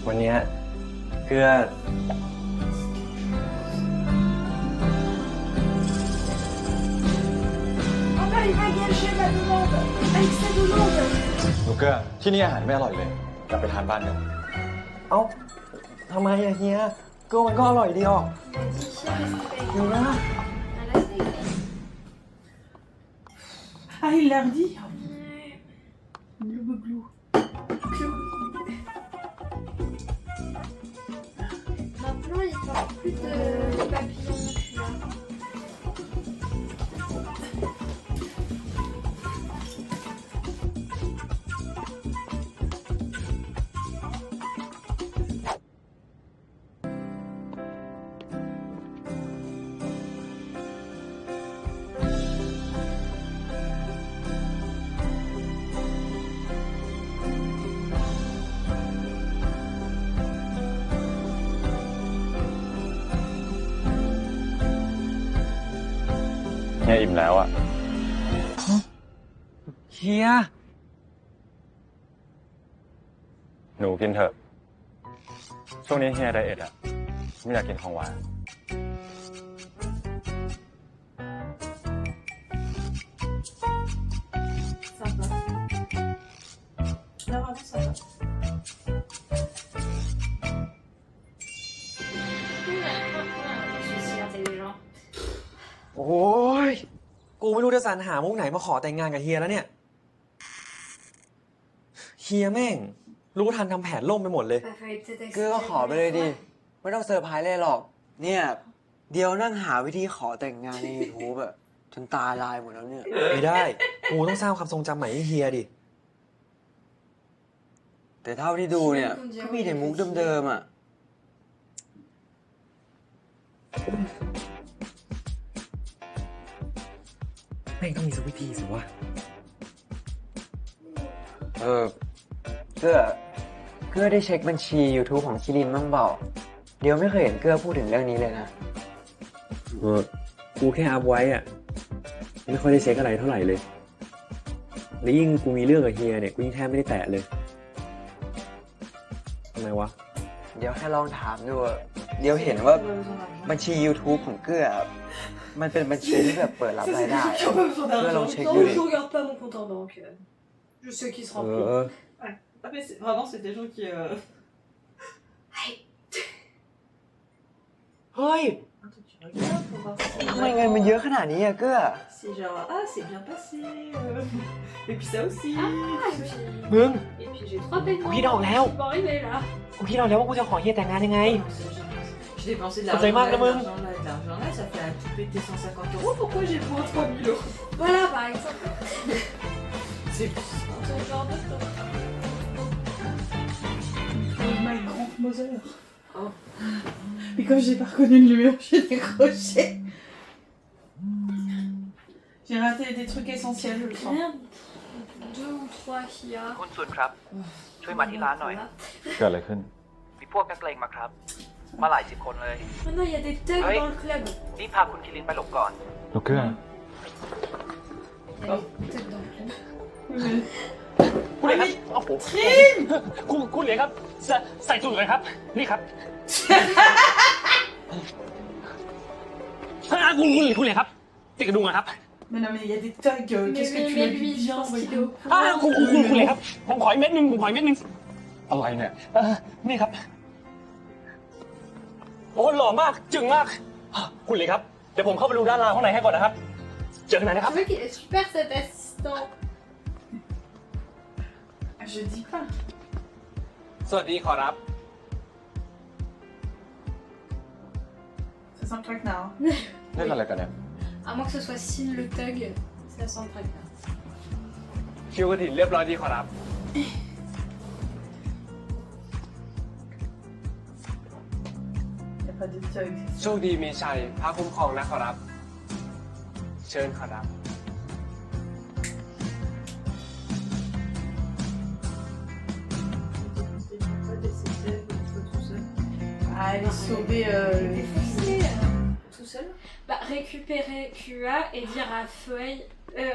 วันเนี้ยเกื้อ Oh bah, il va gâcher ma demande avec sa demande. ลูกเกอร์ที่นี่อาหารไม่อร่อยเลย กลับไปทานบ้านกัน เอ้าทำไมอะเฮียเกื้อมันก็อร่อยดีออก Il a dit, chien, restez avec เฮีย moi. Ah, là, c'est écrit. Ah, il l'a redit. Le bouglou. Maintenant, il porte plus de papillons non plus. Hein.เฮียอิ่มแล้วอ่ะ เฮีย หนูกินเถอะ ช่วงนี้เฮียไดเอทอ่ะ ไม่อยากกินของหวาน Sympa. Là, vraiment sympa. Je suis si intelligent. จะสรรหามุกไหนมาขอแต่งงานกับเฮียแล้วเนี่ย เฮียแม่ง รู้ทันทำแผนล่มไปหมดเลย เกื้อก็ขอไปเลยดิ ไม่ต้องเซอร์ไพรส์เลยหรอก เนี่ย เดี๋ยวนั่งหาวิธีขอแต่งงานใน YouTube อะจนตาลายหมดแล้วเนี่ย ไม่ได้ กูต้องสร้างความทรงจำใหม่ให้เฮียดิ แต่เท่าที่ดูเนี่ย ก็มีแต่มุกเดิมๆอะ แม่งต้องมีสักวิธีสิวะ เกื้อได้เช็คบัญชี YouTube ของคิรินบ้างเปล่า เดี๋ยวไม่เคยเห็นเกื้อพูดถึงเรื่องนี้เลยนะ กูแค่อัพไว้อะไม่ค่อยได้เช็คอะไรเท่าไหร่เลย แล้วยิ่งกูมีเรื่องกับเฮียเนี่ย กูยิ่งแทบไม่ได้แตะเลยทำไมวะ เดี๋ยวแค่ลองถามดูอะเดี๋ยวเห็นว่าบัญชี YouTube ของเกื้อมันเป็นบัญชีที่แบบเปิดรับรายได้อะเพื่อลองเช็คดู Non, ดิ je regarde pas mon compte en banque. Je sais qu'il se remplit. Ouais. Ah, mais vraiment, c'est des gens qui. เฮ้ย Un truc, tu regardes pour voir si. ทำไมเงินมันเยอะขนาดนี้อะเกื้อ C'est genre, ah, c'est bien passé. Et puis ça aussi. Ah, et puis, มึง et puis j'ai 3 paiements. กูคิดออกแล้ว Qui vont arriver là. กูคิดออกแล้วว่ากูจะขอเฮียแต่งงานยังไง Non, c'est genre, j'ai dépensé de Ça fait l'argent là, mal, de l'argent là, de l'argent là, ça fait à tout péter 150 €. Pourquoi j'ai moins 3000 €? Voilà, par exemple. C'est Ce genre de choses. Oh my grand Mother. Oh. Mais comme j'ai pas reconnu le numéro, j'ai décroché. J'ai raté des trucs essentiels, je le sens. Rien. 2 ou 3 qu'il y a. คุณสุดครับ ช่วยมาที่ร้านหน่อย เกิดอะไรขึ้น มีพวกนักเลงมาครับ มาหลาย10 คนเลย Maintenant, il y a des thugs Oui. dans le club. รีบพาคุณคิรินไปหลบก่อน ลูกเกื้อ Il y a des thugs dans le club. คุณเหรียญครับโอ้โหคุณเหรียญครับ ใส่สูตรเลยครับ นี่ครับคุณเหรียญครับ ติดกระดุมอะครับ Mais non, mais il y a des thugs, qu'est-ce que tu mais as lui, dit je bien, pense qu'il est voyons. au courant. คุณเหรียญครับ ผมขออีกเม็ดหนึ่งอะไรเนี่ยนี่ครับ โอ้หล่อมากจึงมาก คุณเหรียญครับ เดี๋ยวผมเข้าไปดูด้านล่างข้างในให้ก่อนนะครับ เจอกันไหนนะค Je รับ vois qu'il est super cet assistant. Je dis pas. สวัสดีขอรับ Ça sent le traquenard. เล่นอะไรกันเนี่ย À moins que ce soit Sin le thug, ça sent très bien. คิวกระถิ่นเรียบร้อยดีขอรับ Il y a pas de thugs. โชคดีมีชัยพระคุ้มครองนะขอรับ เชิญขอรับ Ah, elle est sauvée. Défoncé, tout seul. Bah, récupérer QA et dire à Feuille.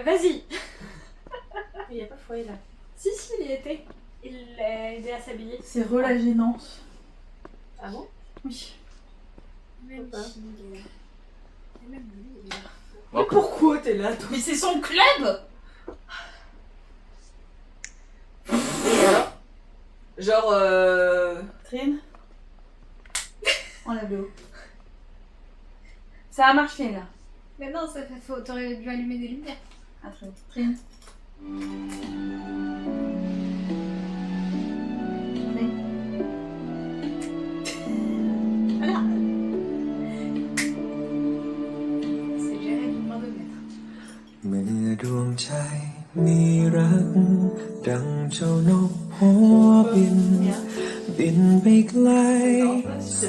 Vas-y. Il n'y a pas de foyer là. Si, il y était. Il l'a aidé à s'habiller. C'est re la gênance. Ah bon? Oui. Même si, et même lui, il est là. Mais pourquoi t'es là, toi? Mais c'est son club! Genre Trine? Enlève le haut. Ça a marché là. Mais non, ça fait faux. T'aurais dû allumer des lumières. Ah, très bien. Trine. Voilà. C'est géré d'une main de maître. เมื่อดวงใจมีรักดังเจ้านกหัวบิน บินไปไกลแส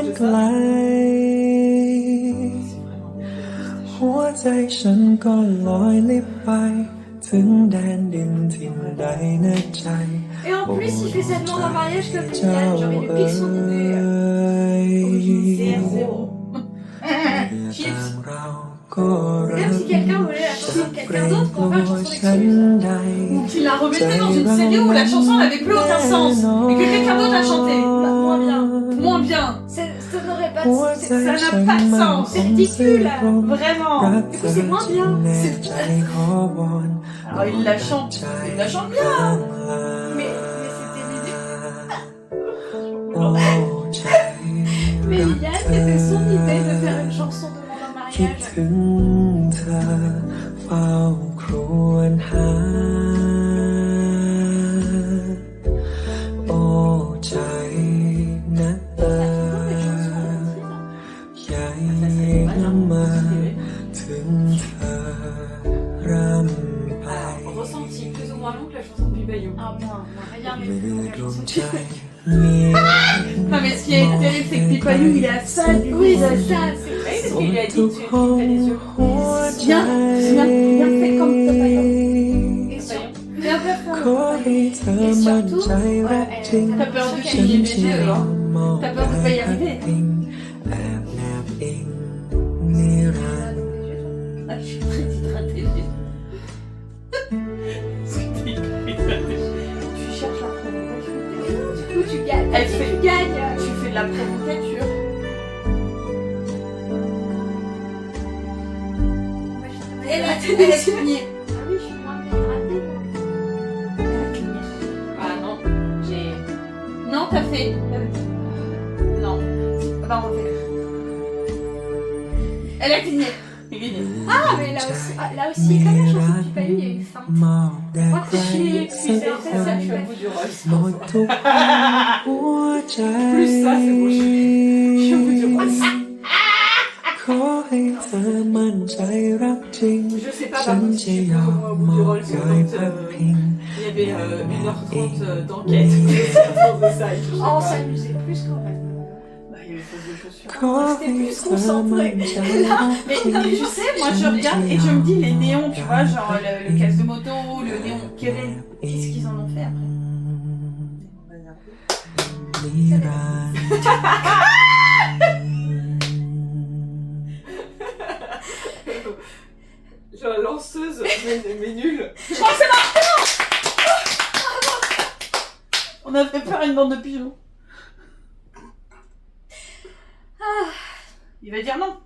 นไกล หัวใจฉันก็ลอยลิบไป ถึงแดนดินที่ใดในใจ Et en plus, il fait sa demande en mariage comme Yann. Genre, il lui pique son idée. CR0. ก็รั Comme ก si quelqu'un volait la chanson de quelqu'un d'autre pour faire une chanson ฉัน d'excuse. ใด Ou qu'il la remettait dans une série où la chanson n'avait plus aucun sens et que quelqu'un d'autre a chanté. Bah, moins bien. Moins bien. Ça n'aurait pas de sens. Ça n'a pas de sens. C'est ridicule. Vraiment. Du coup, c'est moins bien. Alors il la chante. Il la chante bien. Mais c'était ridicule. Mais Yann, c'était son idée de faire une chanson de demande en คิด mariage. ถึงเธอฝ Alors, ressenti plus ou moins long que la chanson de Pipaillou. Ah bon, rien n'est plus long que la chanson de Pipaillou. Non mais ce qui est terrible c'est que Pipaillou il est à ça du Oui, visage. c'est ça, c'est Oui, parce qu'il lui a dit tu fais les yeux. Viens fais comme Pipaillou. Et bien faire et surtout, T'as peur de cligner les yeux alors. T'as peur de pas y arriver. Ah, je suis très hydratée. Tu cherches la provocation. du coup tu gagnes. Elle fait- Tu gagnes. Tu fais de la provocature. Elle a cligné. Ah oui, je suis moins hydratée. Elle a cligné. Ah non, j'ai. Non, t'as fait. Non. Bah, on refait. Elle a cligné. Ah, mais là aussi, comme la chanson de Pipaillou, il y a une feinte. Moi, je suis C'est ça, je suis au bout du rôle. Plus ça, c'est bon. Je suis au bout du rôle. Je sais pas par contre si tu peux au bout du rôle, parce que quand il y avait 1h30 d'enquête de ça. Oh, on s'amusait plus quand même. Bah, il y avait pas de chaussures. On était plus concentrés. Mais non, mais je sais, moi je regarde et je me dis les néons, tu vois, genre le casque de moto, le néon Keren, qu'est-ce qu'ils en ont fait après? Genre lanceuse, mais nulle. Oh, c'est bon! On a fait peur à une bande de pigeons. Il va dire non.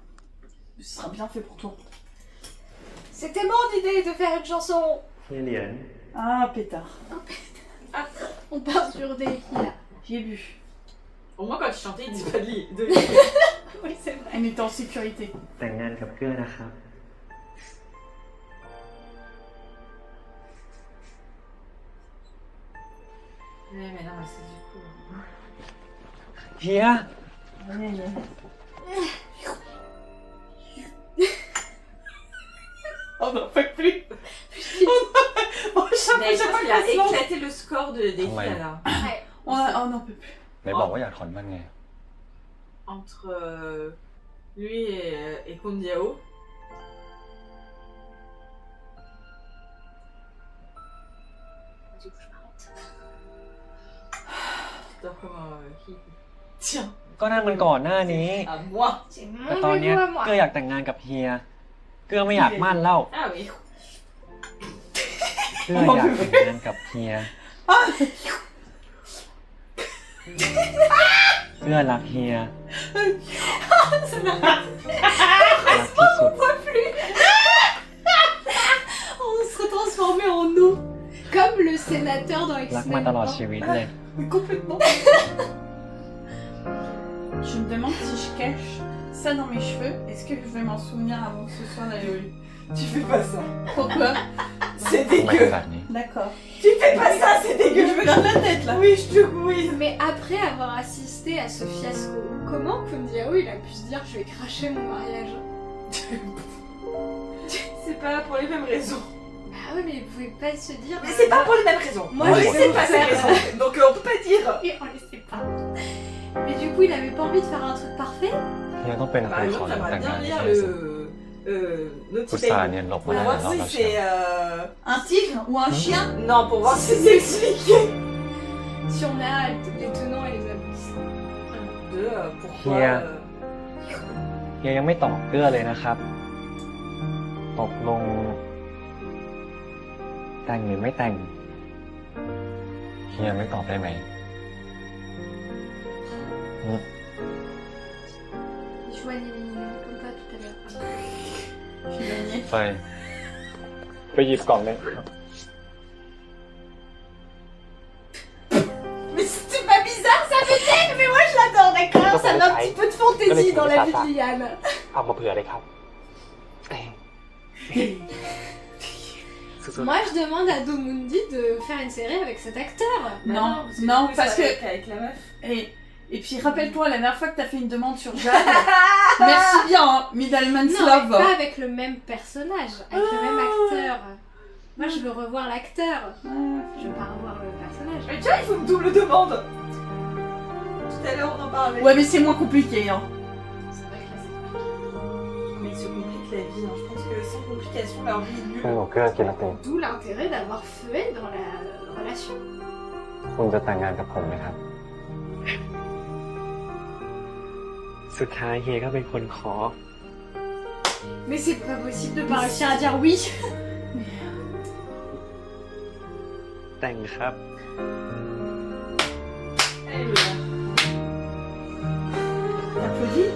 Ce sera bien fait pour toi. C'était mon idée de faire une chanson. ที่เหรียญ Ah, pétard. On part sur des là. J'ai vu. Au moins quand il chantait, il dit pas de lit. Oui, c'est vrai. On était en sécurité. แต่งงานกับเกื้อนะครับ Ouais, mais non, mais c'est du coup. เฮีย Aïe, aïe, aïe. On n'en peut plus. On chaque Mais je fois pense qu'il a qu'on se lance. éclaté le score de, des filles là. Ouais. On n'en peut plus. ไหนบอกว่าอยากถอนมันไง Entre lui et Kondiao. Du coup, je m'arrête. Attends, comment qui Tiens, ก็นั่นมันก่อนหน้านี้ à moi. C'est แต่ mon ตอนเนี้ย bébé à moi. เกื้ออยากแต่งงานกับเฮีย เกื้อไม่อยากมั่นแล้ว Ah oui. เกื้ออยากแต่งงานกับเฮีย เกื้อรักเฮีย รักที่สุด On se transformait en eau. Comme le sénateur dans รักมา X-Men. ตลอดชีวิตเลย Mais complètement. Je me demande si je cache ça dans mes cheveux. Est-ce que je vais m'en souvenir avant que ce soit d'aller au lit? Tu fais pas ça. Pourquoi? C'est ทำไม dégueu. เป็นแบบนี้ D'accord. Tu fais pas ça, c'est Je dégueu. me gratte la tête là. Oui, je te oui. Mais après avoir assisté à ce fiasco, comment Kundiao il a pu se dire je vais cracher mon mariage? C'est pas pour les mêmes raisons. Bah oui, mais il pouvait pas se dire. Mais c'est pas pour les mêmes raisons. Moi, on je ne sais sait pas ces faire. raisons. Donc on peut pas dire. Oui, on le sait pas. Mais du coup, il avait pas envie de faire un truc parfait. เฮียต้องเป็นค Par นขอ exemple, แต่ j'aimerais งงาน bien ไม่ lire ใช่สิ le พุทธา Notipay. เนี่ยหลบ Pour มาได้ voir แล้ว si เราเชีย c'est. Un tigre ou un chien? Non, pour voir si c'est expliqué. Si on a les tenants et les aboutissants. De pourquoi. Hier. เฮียยังไม่ตอบเกื้อเลยนะครับ ตกลง แต่งหรือไม่แต่ง เฮียไม่ตอบได้ไหม Joignez les lignes, comme pas tout à l'heure. เฟยไปหยิบกล่องเลย Mais c'est pas bizarre, ça me gêne, mais moi je l'adore, d'accord? Ça met un petit peu de fantaisie dans la vie de Liane. เอามาเผื่อเลยครับ Moi, je demande à Domundi de faire une série avec cet acteur. Non, parce que non, du coup, parce ça va que- être avec la meuf. Et Et puis rappelle-toi, la dernière fois que t'as fait une demande sur Jade, merci bien, hein, Middleman's Non, Love. mais pas avec le même personnage, avec le même acteur. Moi, je veux revoir l'acteur. Je veux pas revoir le personnage. Mais tu vois, il faut une double demande. Tout à l'heure, on en parlait. Ouais, mais c'est moins compliqué, hein. C'est vrai que là, c'est compliqué. Mais ils se compliquent la vie, hein. Je pense que sans complication, leur vie est nulle. เพื่อนของเกลือกินละติ D'où l'intérêt d'avoir Feué dans la relation. คุณจะแต่งงานกับผมไหมครับ สุดท้ายเฮียก็เป็นคนขอ Mais c'est pas possible de pas réussir à dire oui. แต่งครับ T'applaudis?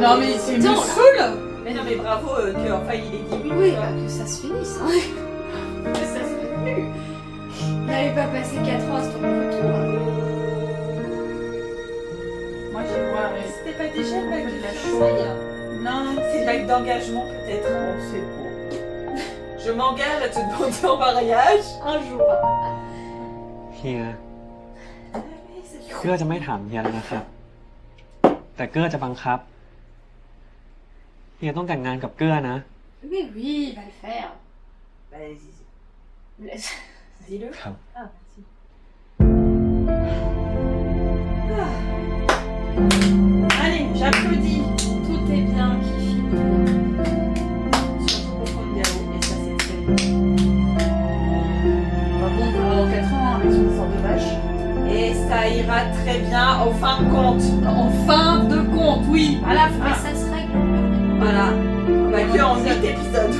Non, mais c'est me Non, là. saoule. Mais non, mais bravo que enfin il ait dit oui. Oui, tu vois. bah, que ça se finisse. Hein. Que ça se finisse. Il n'avait pas passé 4 ans à se tourner autour. Moi, j'y vois. C'était pas déjà le bac de la chouille. chouille? Non, C'est le bac d'engagement peut-être. Oh, c'est beau. Je m'engage à te demander en mariage. Un jour. เฮีย เกลือจะไม่ถามเฮียแล้วนะครับ แต่เกลือจะบังคับ เฮียต้องแต่งงานกับเกลือนะ Mais oui, il va le faire. Vas-y, Laisse- dis-le. ครับ Ah, merci. Allez, j'applaudis. Tout est bien qui finit bien. Surtout pour Fangao, et ça c'est très bien. Bah bon, on verra dans 4 ans avec son histoire de vache. Et ça ira très bien en fin de compte. En fin de compte, oui, à la Mais fin. ça se règle au fur et à mesure. Voilà. Bah que en 8 épisodes.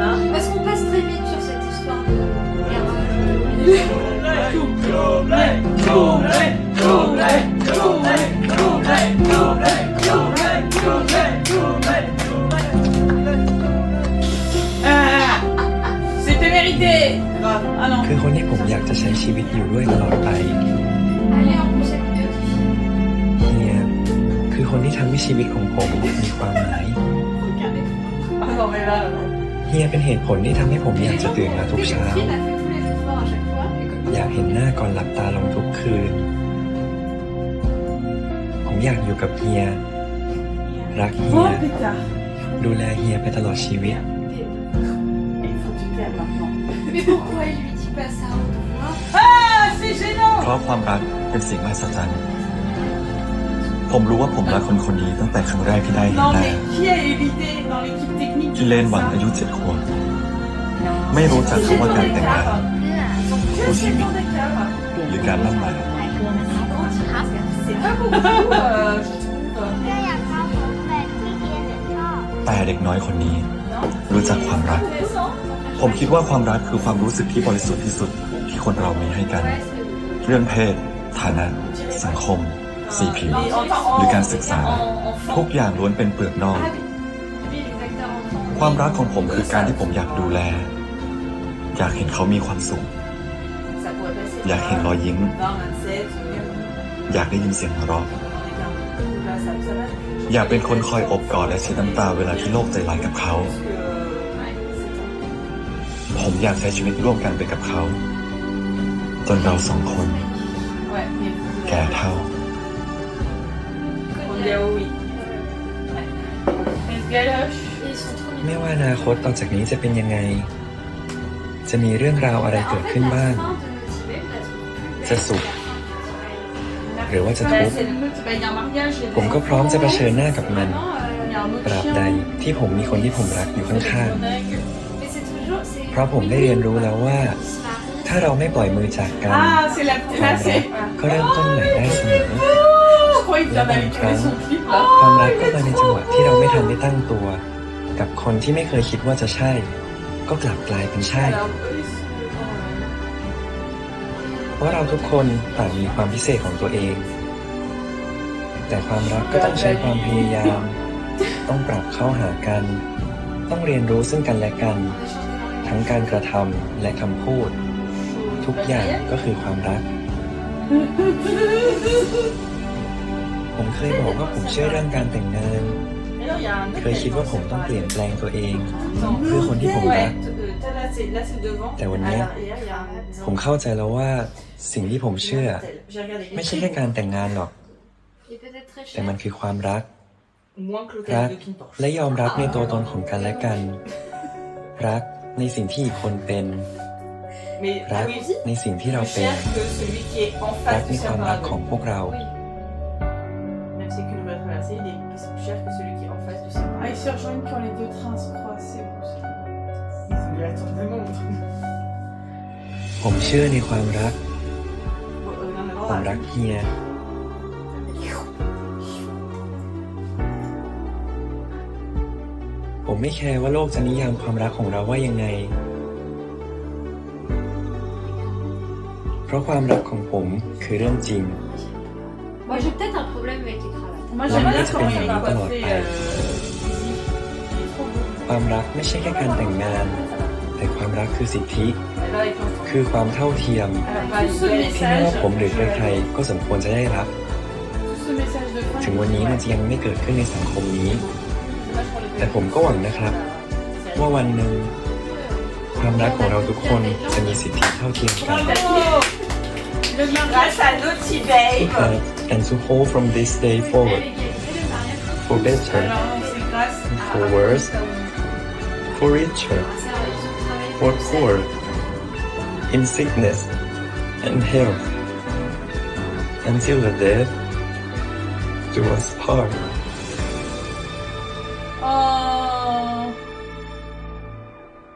Hein? Parce qu'on passe très vite sur cette histoire de garage. C'était mérité. Grave. Ah non. คือคนที่ผมอยากจะใช้ชีวิตอยู่ด้วยตลอดไป Allez, en plus, c'est mieux qui finit. เฮียคือคนที่ทำให้ชีวิตของผมมีความหมาย Ah non, mais là. เฮียเป็นเหตุผลที่ทำให้ผมอยากจะตื่นมาทุก Dès que เช้า Finn a fait tous les efforts à chaque fois, et que อยากเห็นหน้าก่อนหลับตาลงทุกคืน ผมอยากอยู่กับเฮีย รักเฮีย Oh, pétard. ดูแลเฮียไปตลอดชีวิต Il faut du calme maintenant. Mais pourquoi il lui dit pas ça au pouvoir? Ah, c'est gênant. เพราะความรักเป็นสิ่งมหัศจรรย์ ผมรู้ว่าผมรักคนคนนี้ตั้งแต่ครั้งแรกที่ได้เห็น Non, หน้า mais qui a eu l'idée dans l'équipe technique ที่เล่นหวังอายุ7 ขวบ ไม่รู้จัก C'est คำว่า dans การ les แต่งงาน caves. Ils sont que คู่ชีวิต dans des caves. หรือการมั่นหมาย C'est pas beaucoup, je trouve. แต่เด็กน้อยคนนี้ รู้จักความรัก ผมคิดว่าความรักคือความรู้สึกที่บริสุทธิ์ที่สุดที่คนเรามีให้กัน เรื่องเพศ ฐานะ สังคม สีผิว หรือการศึกษา ทุกอย่างล้วนเป็นเปลือกนอก Ah oui. Lui, les acteurs enfants. ความรักของผมคือการที่ผมอยากดูแล อยากเห็นเขามีความสุข Ça pourrait passer. อยากเห็นรอยยิ้ม 20, 27, อยากได้ยินเสียงหัวเราะ là, ça va. อยากเป็นคนคอยอบกอดและเช็ดน้ำตาเวลาที่โลกใจร้ายกับเขา ผมอยากใช้ชีวิตร่วมกันไปกับเขา จนเรา2 คน Ouais, mais แก่เท่า Fangao, oui. Les galoches. Et ils sont trop ไม่ว่าอนาคตต่อจากนี้จะเป็นยังไง จะมีเรื่องราวอะไรเกิดขึ้นบ้าง จะสุข หรือว่าจะ Bah, ทุกข์ c'est le but. Bah, il y a un mariage. il y a ผมก็พร้อมจะเผชิญหน้ากับมัน Il y a un ตราบ autre ใด chien. ที่ผมมีคนที่ผมรักอยู่ข้าง Mais c'est toujours. ๆ เพราะผมได้เรียนรู้แล้วว่า ถ้าเราไม่ปล่อยมือจากกัน Ah, c'est la ความ là, รัก c'est. ก็เริ่มต้นใหม่ได้เสมอ Je croyais qu'il avait trouvé son clip là. ความรักก็มาในจังหวะที่เราไม่ทันได้ตั้งตัว กับคนที่ไม่เคยคิดว่าจะใช่ ก็กลับกลายเป็นใช่ Alors, eux, เพราะเราทุกคนต่างมีความพิเศษของตัวเอง แต่ความรักก็ต้องใช้ความพยายาม ต้องปรับเข้าหากัน ต้องเรียนรู้ซึ่งกันและกัน ทั้งการกระทำและคำพูด ทุกอย่างก็คือความรัก ผมเคยบอกว่าผมเชื่อเรื่องการแต่งงาน il y a un เคยคิดว่าผมต้องเปลี่ยนแปลงตัวเอง เพื่อคนที่ผมรัก Thalassémie, là c'est le devant. แต่วัน À เนี้ย l'arrière, il y a un. ผมเข้าใจแล้วว่าสิ่งที่ผมเชื่อ ไม่ใช่แค่การแต่งงานหรอก Il est peut-être très แต่ cher. มันคือความรัก Moins que รัก l'hôtel de King และยอมรับในตัวตนของกันและกัน รักในสิ่งที่อีกคนเป็น Mais รัก oui, ในสิ่งที่เรา plus เป็น cher que celui qui est en รัก face ใน du ความรักของ séparador. พวกเรา Même si c'est qu'une nouvelle traversée, il est plus cher que celui qui est en face du Ah, séparador. ils se rejoignent quand les deux trains se croisent, c'est beau ça. Ils ont eu la tour du monde. ผมเชื่อในความรัก Non, ผมรักเฮีย ผมไม่แคร์ว่าโลกจะนิยามความรักของเราว่ายังไง เพราะความรักของผมคือเรื่องจริง Moi j'ai peut-être un problème avec les cravates. Moi และ j'aime มันก็ bien จะ quand เป็น il อย่าง est นี้ตลอด coiffé ไป easy. Il est trop beau. ความรักไม่ใช่แค่การแต่งงาน แต่ความรักคือสิทธิ Et là, ils pensent คือความเท่าเทียม Tout ce ที่ไม่ว่า message, ผมหรือใครๆก็สมควรจะได้รับ tout ce message de fin. ถึงวันนี้มันจะยังไม่เกิดขึ้นในสังคมนี้ แต่ผมก็หวังนะครับ ว่าวันหนึ่งความรักของเราทุกคนจะมีสิทธิเท่าเทียมกัน Le grâce à Naughty Babe. and to hold from this day forward for better Alors, c'est grâce for worse for richer for poor in sickness and health until the death do us part. Oh.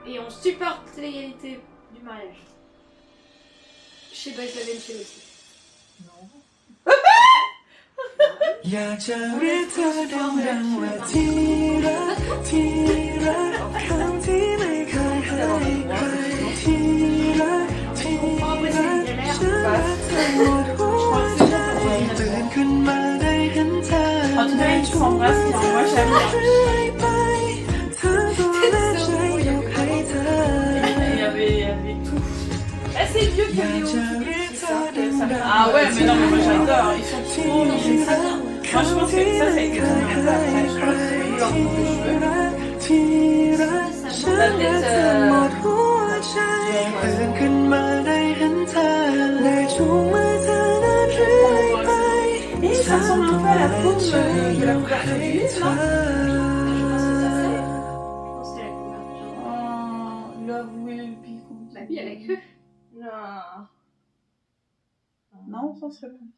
Et on supporte l'égalité du mariage. Chez Boys Love and Chill aussi. อยากจะเรียกเธอดังๆว่าที่รักที่รักคำที่ไม่เคยให้ใครที่รักที่รักฉันรักเธอหมดหัวใจตื่นขึ้นมาได้เห็นเธอ En tout cas, ils s'embrassent bien. Moi j'aime bien. เธอตัวแรกใจยกให้เธอ Il y avait tout. Ah, c'est vieux que Léo. Ah ouais, mais non, mais moi j'adore. Ils sont trop mignons. Moi je pense que ça a été tourné en place. Je crois que c'est leur coupe de cheveux. La tête. ตื่นขึ้นมาได้เห็นเธอได้จูงมือเธอเดินเรื่อยไป Et ça ressemble un peu à la peau de la couverture du livre, non? Oh, Love will be complete. La vie, elle a cru. Non. Non, ça serait pas.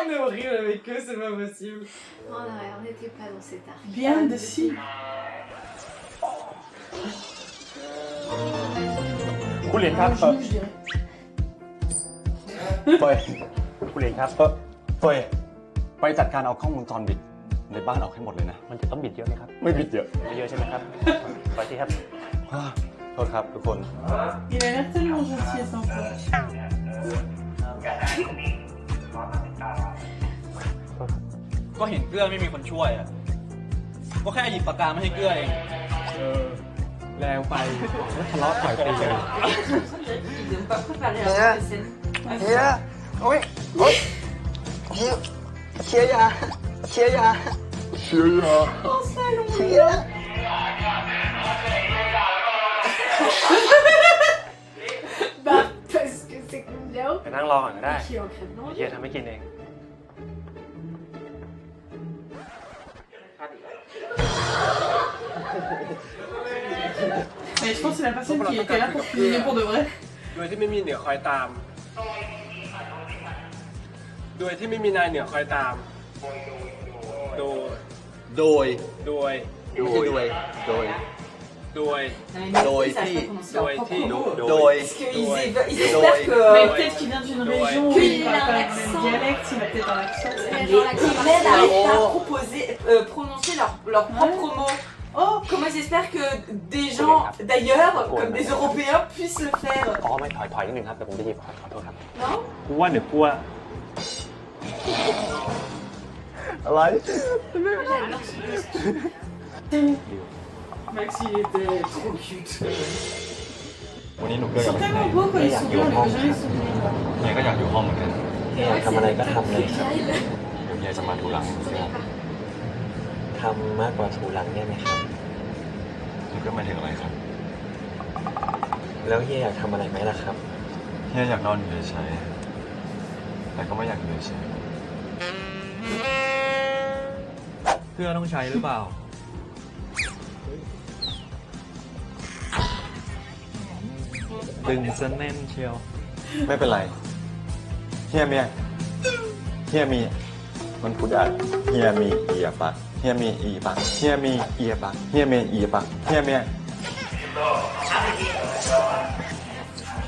On est horrible avec eux, c'est pas possible. Oh non, on n'était pas dans cet arc. Bien de si. คุณเหรียญครับ Genou, je dirais. เฟยคุณเหรียญครับเฟยไปจัดการเอาข้อมูลจรบิดในบ้านออกให้หมดเลยนะ มันจะต้องบิดเยอะไหมครับ ไม่บิดเยอะไม่เยอะใช่ไหมครับ ไปที่ครับโทษครับทุกคน Il a l'air tellement gentil et sympa. ก็เห็นเกลือไม่มีคนช่วยอ่ะ ก็แค่หยิบปากกามาให้เกลือเอง แรงไปแล้วทะเลาะต่อยตีกัน Ils n'ont pas préparé la scène. เฮียโอ้ยโอ้ยเฮียเชียร์ยาเชียร์ยาเชียร์ยาเชียร์ Bah, parce que c'est combien ไปนั่งรอก่อนก็ได้ qui est en crème เฮียทำให้กินเอง Mais je pense que c'est la personne qui était là pour cuisiner pour de vrai. โดยที่ไม่มีเหนือคอยตาม โดยที่ไม่มีนายเหนือคอยตาม โดย โดย โดย ไม่ใช่ด้วยโดย โดย โดยที่ โดย Parce qu'ils espèrent que. Mais peut-être qu'il vient d'une région où il parle pas le même l'accent. dialecte, il a peut-être un accent. Genre l'accent Ils n'arrivent pas à marseillais. proposer, prononcer leurs propres mots. Oh, comment j'espère que des gens d'ailleurs, comme des Européens, puissent le faire. อ๋อไม่ถอยนิดนึงครับแต่ผมจะหยิบขอโทษครับ Non กูว่าหรือกลัวอะไร J'adore ce costume. Max, il était trop cute. วันนี้หนูเก Ils ลือ sont tellement beaux quand ils sont blancs, on les a jamais souvenirs. เฮียก็อยากอยู่ห้องเหมือนกันเฮียอยากทำอะไรก็ทำเลยครับเดี๋ยวเฮียจะมาถูหลังครับทำมากกว่าถูหลังได้ไหมครับ นี่ก็หมายถึงอะไรครับ แล้วเฮียอยากทำอะไรไหมล่ะครับ เฮียอยากนอนอยู่เฉยๆแต่ก็ไม่อยากอยู่เฉย เพื่อต้องใช้หรือเปล่า ดึงซะแน่นเชียว ๆไม่เป็นไรเฮียมีมันพูดได้เฮียมีเอียปักเฮียมีอีปักเฮียมีเอียปักเฮียมีอีปักเฮียมี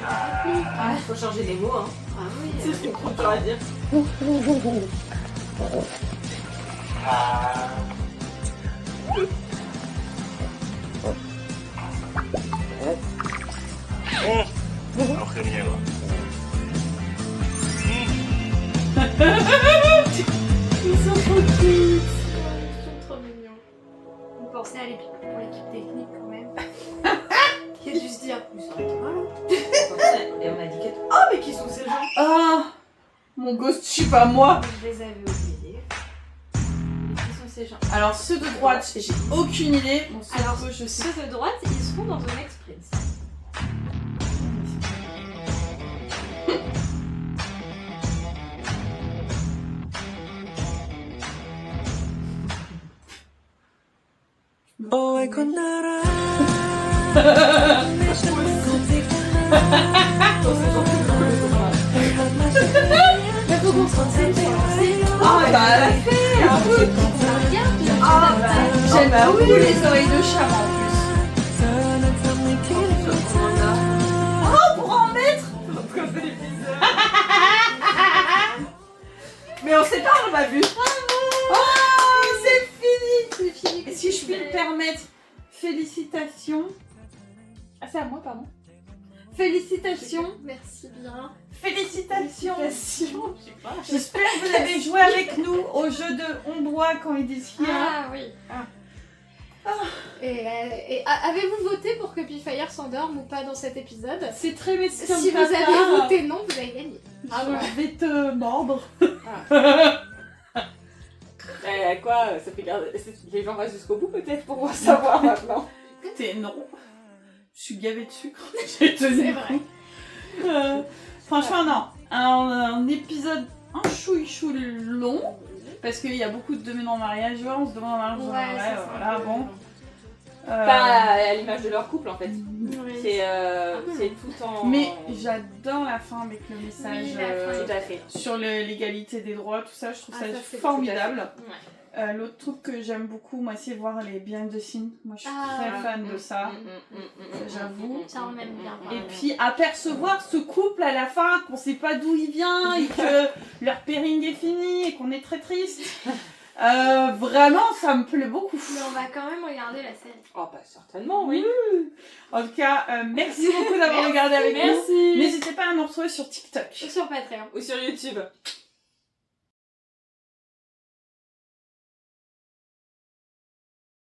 Ah, il faut changer les mots, hein. Ah oui. C'est ce qu'on peut à dire. เอาคืนเฮียเหรอ Ils sont trop cute. Ils sont trop mignons. Vous pensez à l'équipe pour l'équipe technique quand même. Qui a dû se dire, ils sont voilà. Et on a dit que... Oh, mais qui sont ces gens? Ah, mon ghost, je suis pas moi. Je les avais oubliés. Qui sont ces gens? Alors ceux de droite, j'ai aucune idée. Bon, ceux Alors, de gauche, je sais. ceux de droite, ils seront dans The Next Prince. Ôi con nara Mais faut qu'on se renseigne sur leur série. Ah bah elle a fait un truc. Regarde, Ah bah j'aime beaucoup les oreilles de chat en plus. Oh pour en mettre. Mais on sait pas, on m'a vu. Oh c'est fini. c'est fini. Et si je puis me permettre, félicitations. Ah c'est à moi pardon. Félicitations. Merci bien. Félicitations. J'espère que vous avez joué avec nous au jeu de on doit quand ils disent qu'il y a. Ah oui. Et avez-vous voté pour que Pifire s'endorme ou pas dans cet épisode? C'est très mesquin. Si vous avez voté non, vous avez gagné. Je vais te mordre. Quoi, ça fait garder... Les gens restent jusqu'au bout peut-être pour pouvoir savoir maintenant. Écoutez, non. Je suis gavée de sucre. J'ai tenu C'est le vrai. coup. Franchement, non. Un épisode un chouïchou long. Parce qu'il y a beaucoup de demande en mariage. On se demande en mariage. Ouais, c'est ça. Voilà, bon. Pas à l'image de leur couple en fait. Oui. C'est tout en... Mais j'adore la fin avec le message Oui, la fin. Tout à fait. sur l'égalité des droits, tout ça. Je trouve ça c'est formidable. Ouais. L'autre truc que j'aime beaucoup, moi, c'est voir les behind the scenes. Moi, je suis très fan de ça. J'avoue. Ça on aime bien. Et puis apercevoir ce couple à la fin, qu'on sait pas d'où il vient et que leur pairing est fini et qu'on est très triste. Vraiment, ça me plaît beaucoup. Mais on va quand même regarder la série. Oh bah certainement, oui. En tout cas, merci beaucoup d'avoir regardé avec nous. Merci. N'hésitez pas à nous retrouver sur TikTok. Sur Patreon. Ou sur YouTube.